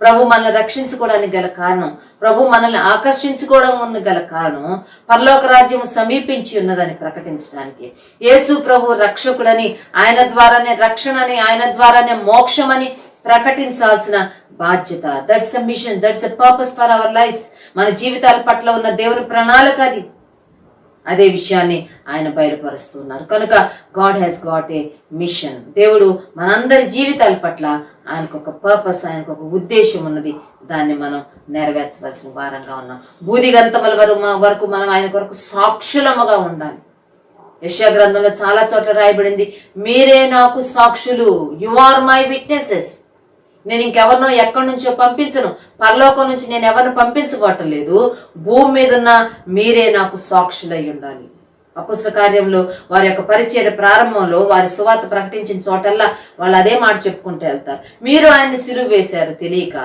ప్రభు మనల్ని రక్షించుకోవడానికి గల కారణం, ప్రభు మనల్ని ఆకర్షించుకోవడం గల కారణం, పరలోక రాజ్యం సమీపించి ఉన్నదని ప్రకటించడానికి. యేసు ప్రభు రక్షకుడని, ఆయన ద్వారానే రక్షణని, ఆయన ద్వారానే మోక్షమని ప్రకటించాల్సిన బాధ్యత. That's the mission, that's the purpose for our lifes. మన జీవితాల పట్ల ఉన్న దేవుని ప్రణాళిక అది. అదే విషయాన్ని ఆయన బయలుపరుస్తున్నారు. కనుక God has got a mission. దేవుడు మనందరి జీవితాల పట్ల ఆయనకు ఒక పర్పస్, ఆయనకు ఒక ఉద్దేశం ఉన్నది. దాన్ని మనం నెరవేర్చవలసిన వారంగా ఉన్నాం. బూదిగంతముల వరకు మనం ఆయన కొరకు సాక్షులముగా ఉండాలి. యెషయా గ్రంథంలో చాలా చోట్ల రాయబడింది, మీరే నాకు సాక్షులు, యు ఆర్ మై విట్నెసెస్. నేను ఇంకెవరినో ఎక్కడి నుంచో పంపించను, పరలోకం నుంచి నేను ఎవరిని పంపించుకోవటం లేదు. భూమి మీద ఉన్న మీరే నాకు సాక్షులై ఉండాలి. అపొస్తల కార్యంలో వారి యొక్క పరిచర్య ప్రారంభంలో వారి సువార్త ప్రకటించిన చోటల్లా వాళ్ళు అదే మాట చెప్పుకుంటూ వెళ్తారు. మీరు ఆయన్ని సిలువ వేశారు తెలియక,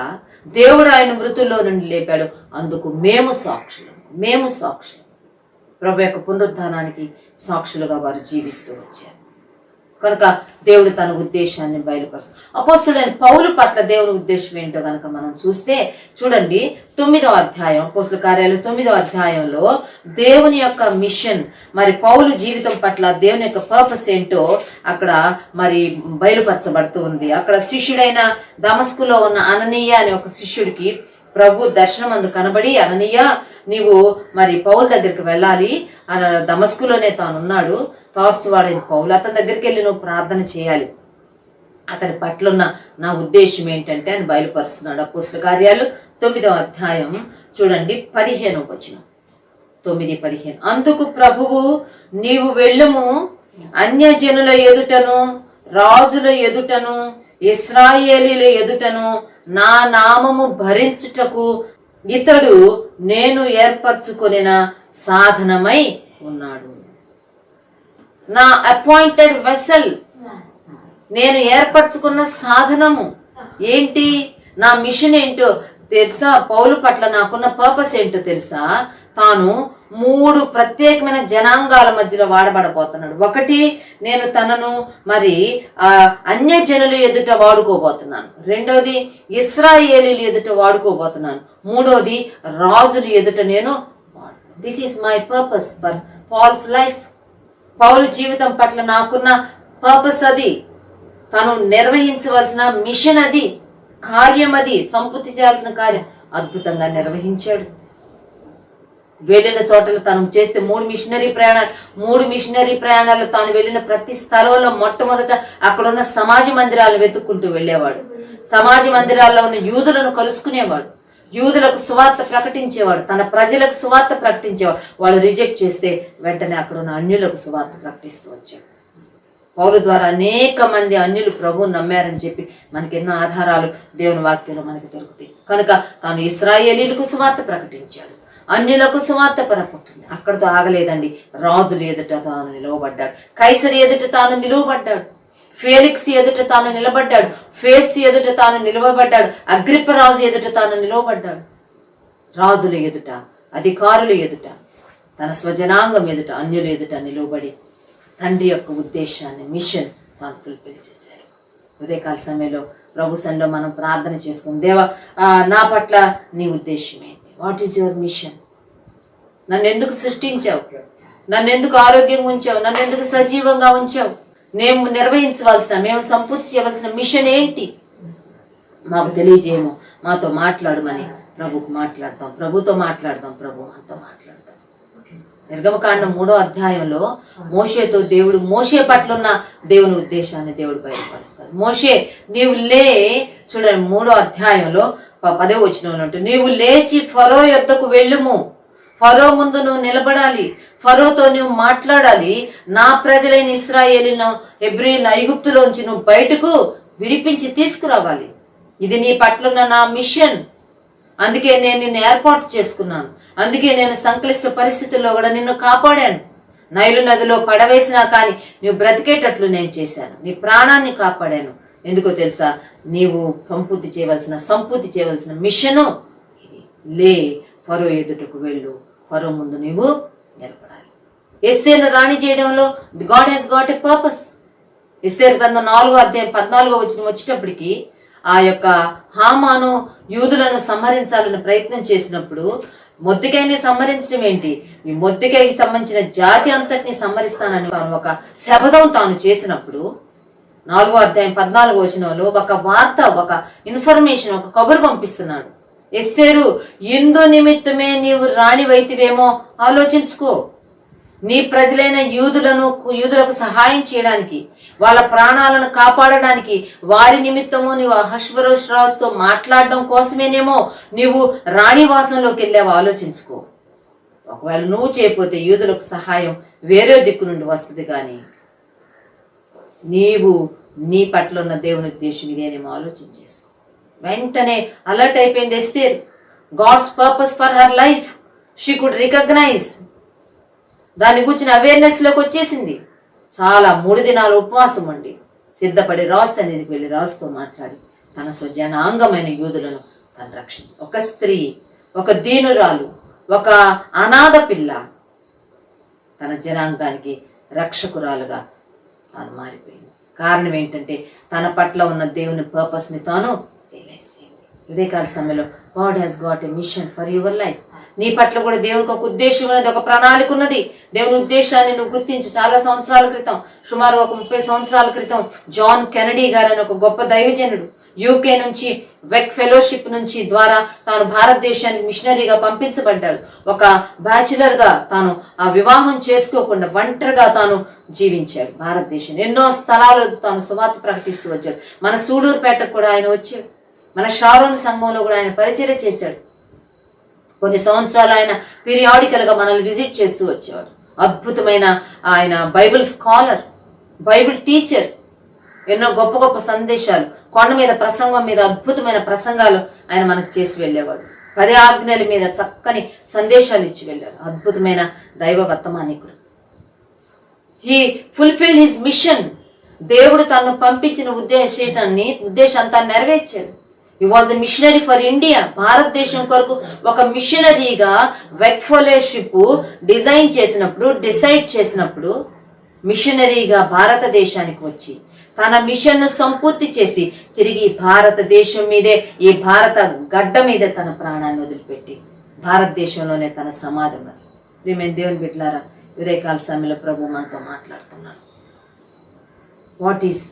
దేవుడు ఆయన మృతుల్లో నుండి లేపాడు, అందుకు మేము సాక్షులు. ప్రభు యొక్క పునరుద్ధానానికి సాక్షులుగా వారు జీవిస్తూ వచ్చారు. కనుక దేవుడు తన ఉద్దేశాన్ని బయలుపరుస్తాడు. అపోస్తలుడైన పౌలు పట్ల దేవుని ఉద్దేశం ఏంటో కనుక మనం చూస్తే చూడండి, 9వ అధ్యాయం, అపోస్తల కార్యాలు 9వ అధ్యాయంలో దేవుని యొక్క మిషన్, మరి పౌలు జీవితం పట్ల దేవుని యొక్క పర్పస్ ఏంటో అక్కడ మరి బయలుపరచబడుతూ ఉంది. అక్కడ శిష్యుడైన దమస్కులో ఉన్న అననీయ అనే ఒక శిష్యుడికి ప్రభు దర్శనం అందు కనబడి, అననీయ నీవు మరి పౌలు దగ్గరికి వెళ్ళాలి, దమస్కులోనే తానున్నాడు, తార్సు వాడైన పౌలు, అతని దగ్గరికి వెళ్ళి నువ్వు ప్రార్థన చేయాలి, అతని పట్ల నా ఉద్దేశం ఏంటంటే అని బయలుపరుస్తున్నాడు. అపోస్తల కార్యాలు 9వ అధ్యాయం చూడండి 15వ వచనం, 9:15. అందుకు ప్రభువు, నీవు వెళ్ళుము, అన్యజనుల ఎదుటను రాజుల ఎదుటను ఇశ్రాయేలీల ఎదుటను నా నామము భరించుటకు ఇతడు నేను ఏర్పరచుకొనిన సాధనమై ఉన్నాడు. నా అపాయింటెడ్ వెసల్, నేను ఏర్పరచుకున్న సాధనము ఏంటి, నా మిషన్ ఏంటో తెలుసా? పౌలు పట్ల నాకున్న పర్పస్ ఏంటో తెలుసా? తాను 3 ప్రత్యేకమైన జనాంగాల మధ్యలో వాడబడబోతున్నాడు. ఒకటి, నేను తనను మరి అన్య జనులు ఎదుట వాడుకోబోతున్నాను. రెండోది, ఇశ్రాయేలీలు ఎదుట వాడుకోబోతున్నాను. మూడోది, రాజులు ఎదుట నేను. This is my purpose for Paul's life. పౌలు జీవితం పట్ల నాకున్న పర్పస్ అది, తను నిర్వహించవలసిన మిషన్ అది, కార్యం అది, సంపూర్తి చేయాల్సిన కార్యం అద్భుతంగా నిర్వహించాడు. వెళ్ళిన చోటలు తను చేస్తే 3 మిషనరీ ప్రయాణాలు తాను వెళ్ళిన ప్రతి స్థలంలో మొట్టమొదట అక్కడున్న సమాజ మందిరాలను వెతుక్కుంటూ వెళ్ళేవాడు. సమాజ మందిరాల్లో ఉన్న యూదులను కలుసుకునేవాడు, యూదులకు సువార్త ప్రకటించేవాడు, తన ప్రజలకు సువార్త ప్రకటించేవాడు. వాళ్ళు రిజెక్ట్ చేస్తే వెంటనే అక్కడున్న అన్యులకు సువార్త ప్రకటిస్తూ వచ్చాడు. పౌలు ద్వారా అనేక మంది అన్యులు ప్రభువుని నమ్మారని చెప్పి మనకి ఎన్నో ఆధారాలు దేవుని వాక్యంలో మనకి దొరుకుతాయి. కనుక తాను ఇశ్రాయేలీలకు సువార్త ప్రకటించాడు, అన్యులకు సువార్త పరపుతుంది. అక్కడితో ఆగలేదండి. రాజులు ఎదుట తాను నిలవబడ్డాడు, కైసరి ఎదుట తాను నిలువబడ్డాడు, ఫేలిక్స్ ఎదుట తాను నిలబడ్డాడు, ఫేస్తు ఎదుట తాను నిలవబడ్డాడు, అగ్రిప్పరాజు ఎదుట తాను నిలవబడ్డాడు. రాజుల ఎదుట, అధికారుల ఎదుట, తన స్వజనాంగం ఎదుట, అన్యుల ఎదుట నిలువబడి తండ్రి యొక్క ఉద్దేశాన్ని, మిషన్ తాను ఫుల్ఫిల్ చేశాడు. ఉదయకాల సమయంలో ప్రభు సన్నిధిలో మనం ప్రార్థన చేసుకుని, దేవా నా పట్ల నీ ఉద్దేశం ఏంటి? What is your mission? నన్ను ఎందుకు సృష్టించావు? నన్ను ఎందుకు ఆరోగ్యంగా ఉంచావు? నన్ను ఎందుకు సజీవంగా ఉంచావు? మేము సంపూర్తి చేయవలసిన మిషన్ ఏంటి? మాకు తెలియజేయము, మాతో మాట్లాడమని ప్రభుతో మాట్లాడదాం. ప్రభు మనతో మాట్లాడదాం. నిర్గమకాండం 3వ అధ్యాయంలో మోషే పట్ల ఉన్న దేవుని ఉద్దేశాన్ని దేవుడు బయలుపరుస్తాడు. మోషే, నీవు లే, చూడండి 3వ అధ్యాయంలో 10వ వచనంలో ఉంటుంది, నీవు లేచి ఫరో యొద్దకు వెళ్ళుము, ఫరో ముందు నువ్వు నిలబడాలి, ఫరోతో నువ్వు మాట్లాడాలి, నా ప్రజలైన ఇశ్రాయేలును హెబ్రీయులను ఐగుప్తులోంచి నువ్వు బయటకు విడిపించి తీసుకురావాలి. ఇది నీ పట్లున్న నా మిషన్. అందుకే నేను నిన్ను ఏర్పాటు చేసుకున్నాను. అందుకే నేను సంక్లిష్ట పరిస్థితుల్లో కూడా నిన్ను కాపాడాను. నైలు నదిలో పడవేసినా కానీ నువ్వు బ్రతికేటట్లు నేను చేశాను. నీ ప్రాణాన్ని కాపాడాను. ఎందుకో తెలుసా? నీవు సంపూర్తి చేయవలసిన మిషను లే, ఫరో ఎదుటకు వెళ్ళు, ఫరో ముందు నీవు నిలబడాలి. ఎస్తేరును రాణి చేయడంలో God has got a purpose. ఎస్తేరు గ్రంథం 4వ అధ్యాయం 14వ వచనం వచ్చేటప్పటికి ఆ యొక్క హామాను యూదులను సంహరించాలని ప్రయత్నం చేసినప్పుడు మొర్దెకైని సంహరించడం ఏంటి? ఈ మొర్దెకైకి సంబంధించిన జాతి అంతటిని సంహరిస్తానని తాను ఒక శపథం తాను చేసినప్పుడు 4వ అధ్యాయం 14వ వచనంలో ఒక వార్త, ఒక ఇన్ఫర్మేషన్, ఒక కబురు పంపిస్తున్నాడు. ఎస్తేరు, ఇందు నిమిత్తమే నీవు రాణివైతివేమో ఆలోచించుకో. నీ ప్రజలైన యూదులకు సహాయం చేయడానికి, వాళ్ళ ప్రాణాలను కాపాడడానికి, వారి నిమిత్తము నీవు అహష్వరోషుతో మాట్లాడడం కోసమేనేమో నీవు రాణివాసంలోకి వెళ్ళావు, ఆలోచించుకో. ఒకవేళ నువ్వు చేయకపోతే యూదులకు సహాయం వేరే దిక్కు నుండి వస్తుంది, కానీ నీవు నీ పట్ల ఉన్న దేవుని ఉద్దేశం ఇదేనేమో ఆలోచన చేసుకో. వెంటనే అలర్ట్ అయిపోయింది Esther. God's purpose for her life she could recognise. దాని గురించిన అవేర్నెస్ లోకి వచ్చేసింది. చాలా 3 దినాలు ఉపవాసం ఉండి సిద్ధపడి రాజు సన్నిధికి వెళ్ళి రాజుతో మాట్లాడి తన స్వజనాంగమైన యూదులను తను రక్షించి, ఒక స్త్రీ, ఒక దీనురాలు, ఒక అనాథ పిల్ల తన జనాంగానికి రక్షకురాలుగా తాను మారిపోయింది. కారణం ఏంటంటే తన పట్ల ఉన్న దేవుని పర్పస్ని తాను రియలైజ్ చేయండి. వివేకాల సమయంలో God has got a mission for your life. నీ పట్ల కూడా దేవునికి ఒక ఉద్దేశం ఉన్నది, ఒక ప్రణాళిక ఉన్నది. దేవుని ఉద్దేశాన్ని నువ్వు గుర్తించు. చాలా సంవత్సరాల క్రితం, సుమారు ఒక 30 సంవత్సరాల క్రితం జాన్ కెనడీ గారు అని ఒక గొప్ప దైవజనుడు యూకే నుంచి వెక్ ఫెలోషిప్ నుంచి ద్వారా తాను భారతదేశానికి మిషనరీగా పంపించబడ్డాడు. ఒక బ్యాచులర్ గా తాను ఆ వివాహం చేసుకోకుండా ఒంటరిగా తాను జీవించాడు. భారతదేశం ఎన్నో స్థలాలు తాను సువార్త ప్రకటిస్తూ వచ్చాడు. మన సూడూరుపేటకు కూడా ఆయన వచ్చాడు. మన షారోన్ సంఘంలో కూడా ఆయన పరిచర్య చేశాడు. కొన్ని సంవత్సరాలు ఆయన పీరియాడికల్ గా మనల్ని విజిట్ చేస్తూ వచ్చేవాడు. అద్భుతమైన ఆయన బైబిల్ స్కాలర్, బైబిల్ టీచర్. ఎన్నో గొప్ప గొప్ప సందేశాలు, కొండ మీద ప్రసంగం మీద అద్భుతమైన ప్రసంగాలు ఆయన మనకు చేసి వెళ్ళేవాడు. 10 ఆజ్ఞల మీద చక్కని సందేశాలు ఇచ్చి వెళ్ళాడు. అద్భుతమైన దైవ వర్తమానికుడు. He fulfil his mission. దేవుడు తను పంపించిన ఉద్దేశాన్ని నెరవేర్చాడు. He was a missionary for India. భారతదేశం కొరకు ఒక మిషనరీగా వెక్ ఫెలోషిప్ డిసైడ్ చేసినప్పుడు మిషనరీగా భారతదేశానికి వచ్చి తన మిషన్ను సంపూర్తి చేసి తిరిగి భారతదేశం మీదే, ఈ భారత గడ్డ మీదే తన ప్రాణాన్ని వదిలిపెట్టి భారతదేశంలోనే తన సమాధి. ప్రియమైన దేవుని బిడ్డలారా, ఉదయకాల సమయంలో ప్రభు మనతో మాట్లాడుతున్నాను. What is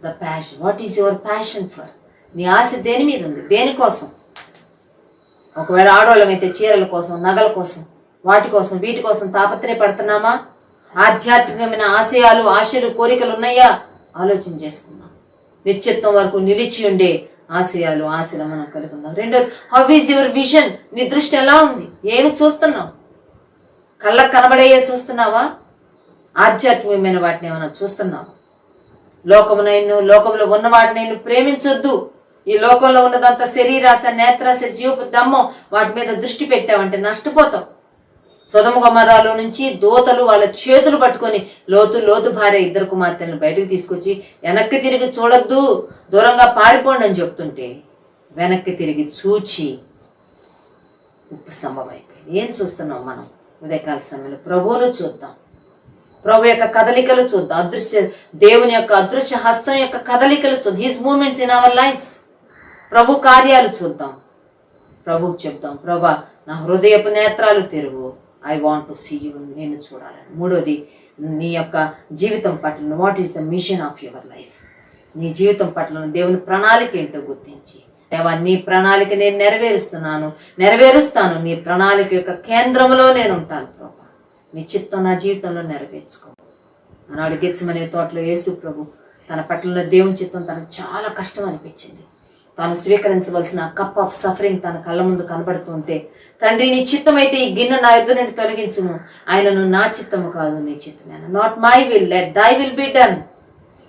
the passion? What is your passion for? నీ ఆశ దేని మీద ఉంది? దేనికోసం? ఒకవేళ ఆడవాళ్ళమైతే చీరల కోసం, నగల కోసం, వాటి కోసం, వీటి కోసం తాపత్రయపడుతున్నామా? ఆధ్యాత్మికమైన ఆశయాలు, ఆశలు, కోరికలు ఉన్నాయా? ఆలోచన చేసుకుందాం. నిత్యత్వం వరకు నిలిచి ఉండే ఆశయాలు, ఆశలు మనం కలిగి ఉన్నాం. రెండోది, హౌ ఈజ్ యువర్ విజన్? నీ దృష్టి ఎలా ఉంది? ఏమి చూస్తున్నావు? కళ్ళకు కనబడేయే చూస్తున్నావా? ఆధ్యాత్మికమైన వాటిని ఏమైనా చూస్తున్నావా? లోకంలో ఉన్న వాటిని ప్రేమించొద్దు. ఈ లోకంలో ఉన్నదంతా శరీరాశ, నేత్రాశ, జీవపు దమ్మం, వాటి మీద దృష్టి పెట్టావంటే నష్టపోతాం. సొదొమ గొమొర్రాలో నుంచి దూతలు వాళ్ళ చేతులు పట్టుకొని లోతు భార్య ఇద్దరు కుమార్తెలను బయటకు తీసుకొచ్చి వెనక్కి తిరిగి చూడొద్దు, దూరంగా పారిపోండి అని చెప్తుంటే వెనక్కి తిరిగి చూచి ఉప్పు స్తంభం అయిపోయింది. ఏం చూస్తున్నాం మనం? ఉదయకాల సమయంలో ప్రభువును చూద్దాం. ప్రభు యొక్క కదలికలు చూద్దాం. దేవుని యొక్క అదృశ్య హస్తం యొక్క కదలికలు చూద్దాం. His movements in our lifes. ప్రభు కార్యాలు చూద్దాం. ప్రభువుకు చెప్తాం, ప్రభా నా హృదయపు నేత్రాలు తెరువు, I want to see you, నేను చూడాలని. మూడోది, నీ యొక్క జీవితం పట్ల what is the mission of your life? నీ జీవితం పట్ల దేవుని ప్రణాళిక ఏంటో గుర్తించి, దేవా నీ ప్రణాళిక నేను నెరవేరుస్తాను, నీ ప్రణాళిక యొక్క కేంద్రంలో నేను ఉంటాను ప్రభా, నీ చిత్తం నా జీవితంలో నెరవేర్చుకో. ఆనాడు గెత్సెమనే తోటలో యేసు ప్రభు తన పట్ల దేవుని చిత్తం తనకు చాలా కష్టం అనిపించింది. తాను స్వీకరించవలసిన కప్ ఆఫ్ సఫరింగ్ తన కళ్ళ ముందు కనబడుతుంటే, తండ్రి నీ చిత్తం అయితే ఈ గిన్నె నా యుద్ధ నుండి తొలగించును, ఆయనను నా చిత్తము కాదు నీ చిత్తమే. Not my will, let thy will be done.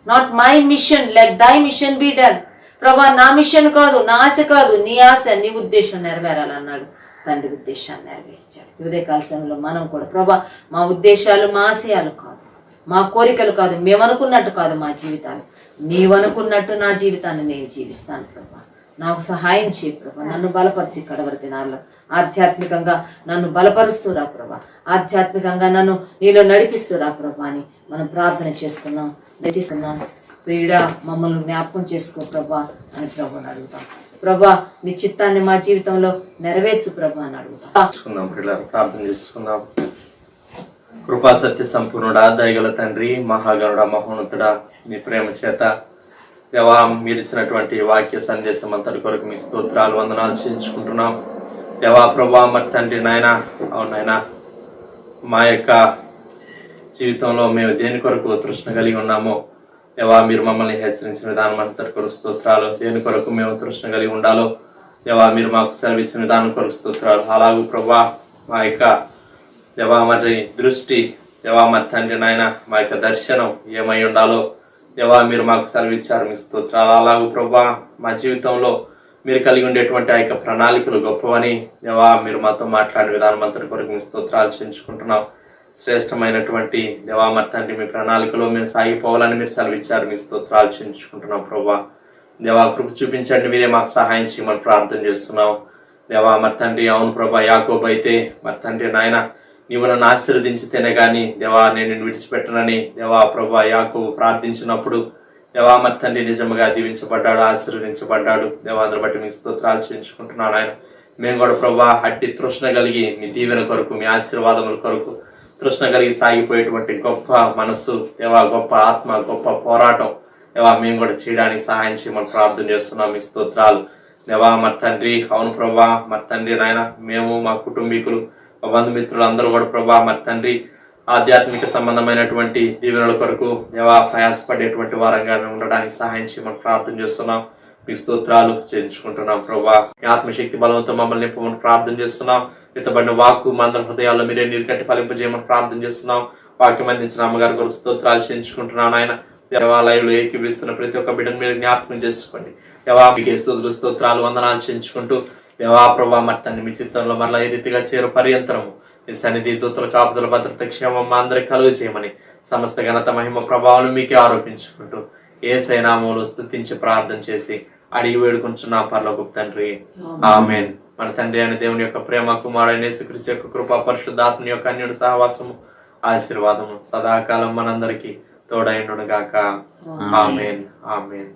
Not my mission, let thy mission be done. ప్రభా నా మిషన్ కాదు, నా ఆశ కాదు, నీ ఆశ, నీ ఉద్దేశం నెరవేరాలన్నాడు. తండ్రి ఉద్దేశాన్ని నెరవేర్చాడు. ఉదయకాల సమయంలో మనం కూడా ప్రభా మా ఉద్దేశాలు, మా ఆశయాలు కాదు, మా కోరికలు కాదు, మేమనుకున్నట్టు కాదు మా జీవితాలు, నీవనుకున్నట్టు నా జీవితాన్ని నేను జీవిస్తాను ప్రభా. నాకు సహాయం చేయి ప్రభా. నన్ను బలపరిచి కడవరి దినాల్లో ఆధ్యాత్మికంగా నన్ను బలపరుస్తురా ప్రభా, ఆధ్యాత్మికంగా నన్ను నీలో నడిపిస్తురా ప్రభా అని మనం ప్రార్థన చేసుకున్నాం. దయచేస్తున్నాం ప్రియుడా, మమ్మల్ని జ్ఞాపకం చేసుకో ప్రభా అని ప్రభుని అడుగుతాం. ప్రభా నీ చిత్తాన్ని మా జీవితంలో నెరవేర్చు ప్రభా అని అడుగుతాం. ప్రార్థన చేసుకుందాం. కృపా సత్య సంపూర్ణుడా, దయగల తండ్రి, మహాగణుడా, మహోన్నతుడా, నీ ప్రేమ చేత దేవా మీరు ఇచ్చినటువంటి వాక్య సందేశం అంతటి కొరకు మీ స్తోత్రాలు, వందనాలు చేయించుకుంటున్నాం. దేవా ప్రభా మరి తండ్రి నాయన, అవునాయన మా యొక్క జీవితంలో మేము దేని కొరకు తృష్ణ కలిగి ఉన్నామో దేవా మీరు మమ్మల్ని హెచ్చరించిన విధానం అంతటి కొరకు స్తోత్రాలు. దేని కొరకు మేము తృష్ణ కలిగి ఉండాలో దేవా మీరు మాకు సెలవిచ్చిన విధానం కొరకు స్తోత్రాలు. అలాగూ ప్రభా మా యొక్క దేవా మరి దృష్టి, దేవా మరి తండ్రి నాయన మా యొక్క దర్శనం ఏమై ఉండాలో దేవా మీరు మాకు సెలవిచ్చారు, మీ స్తోత్రాలు. అలాగూ ప్రభా మా జీవితంలో మీరు కలిగి ఉండేటువంటి ఆ యొక్క ప్రణాళికలు గొప్పవని దేవా మీరు మాతో మాట్లాడిన విధానం అంతటి కొరకు మీ స్తోత్రాలు చెల్లించుకుంటున్నాం. శ్రేష్టమైనటువంటి దేవా మరి తండ్రి మీ ప్రణాళికలో మేము సాగిపోవాలని మీరు సెలవిచ్చారు, మీ స్తోత్రాలు చెల్లించుకుంటున్నాం. ప్రభా దేవా కృప చూపించండి, మీరే మాకు సహాయం చేయమని ప్రార్థన చేస్తున్నాం. దేవా మరి తండ్రి అవును ప్రభా, యాకోబు అయితే మరి తండ్రి నాయన నీవు నన్ను ఆశీర్వదించితేనే కానీ దేవా నేను నిన్ను విడిచిపెట్టనని దేవా ప్రభా యాకోబు ప్రార్థించినప్పుడు దేవా మరి తండ్రి నిజంగా దీవించబడ్డాడు, ఆశీర్వదించబడ్డాడు. దేవా అందరి బట్టి మీ స్తోత్రాలు చెల్లించుకుంటున్నాను. ఆయన మేము కూడా ప్రభా అట్టి తృష్ణ కలిగి మీ దీవెన కొరకు, మీ ఆశీర్వాదముల కొరకు తృష్ణ కలిగి సాగిపోయేటువంటి గొప్ప మనస్సు దేవా, గొప్ప ఆత్మ, గొప్ప పోరాటం దేవా మేము కూడా చేయడానికి సహాయం చేయమని ప్రార్థన చేస్తున్నాం. మీ స్తోత్రాలు దేవా మరి తండ్రి అవును ప్రభా మరి తండ్రి నాయన మేము మా కుటుంబీకులు మా బంధుమిత్రులు అందరూ కూడా ప్రభా మరి తండ్రి ఆధ్యాత్మిక సంబంధమైనటువంటి దీవెనల కొరకు దేవా ప్రయాసపడేటువంటి వారంగా ఉండడానికి సహాయం చేయమని ప్రార్థన చేస్తున్నాం. మీ స్తోత్రాలు చేయించుకుంటున్నాం. ప్రభా ఆత్మశక్తి బలంతో మమ్మల్ని నింపమని ప్రార్థన చేస్తున్నాం. ఎత్తబడిన వాక్కు మా అందరి హృదయాల్లో మీరే నీరు కట్టి ఫలింపజేయమని ప్రార్థన చేస్తున్నాం. వాక్యం అందించిన అమ్మగారి కొరకు స్తోత్రాలు చేయించుకుంటున్నాను. ఆయన దేవాలయంలో ఏకీపిస్తున్న ప్రతి ఒక్క బిడ్డను మీరు జ్ఞాపకం చేసుకోండి. దేవా మీకే స్తోత్రాలు, వందనాలు చేయించుకుంటూ దేవా ప్రభా మరి తండ్రి మీ చిత్తంలో మరలా ఏ రీతిగా చేరు పర్యంతరము మీ సన్నిధి దూతల కాపుదల భద్రత క్షేమం మా అందరికి కలుగు చేయమని సమస్త ఘనత మహిమ ప్రభావం మీకే ఆరోపించుకుంటూ యేసయ్య నామములో స్తుతించి ప్రార్థన చేసి అడిగి వేడుకుంటున్నాం పరలోకపు తండ్రి, ఆమేన్. మన తండ్రి అయిన దేవుని యొక్క ప్రేమ, కుమారుడైన యేసుక్రీస్తు యొక్క కృప, పరిశుద్ధాత్మ యొక్క అన్యుడి సహవాసము, ఆశీర్వాదము సదాకాలం మనందరికీ తోడైండును గాక. ఆమేన్, ఆమేన్.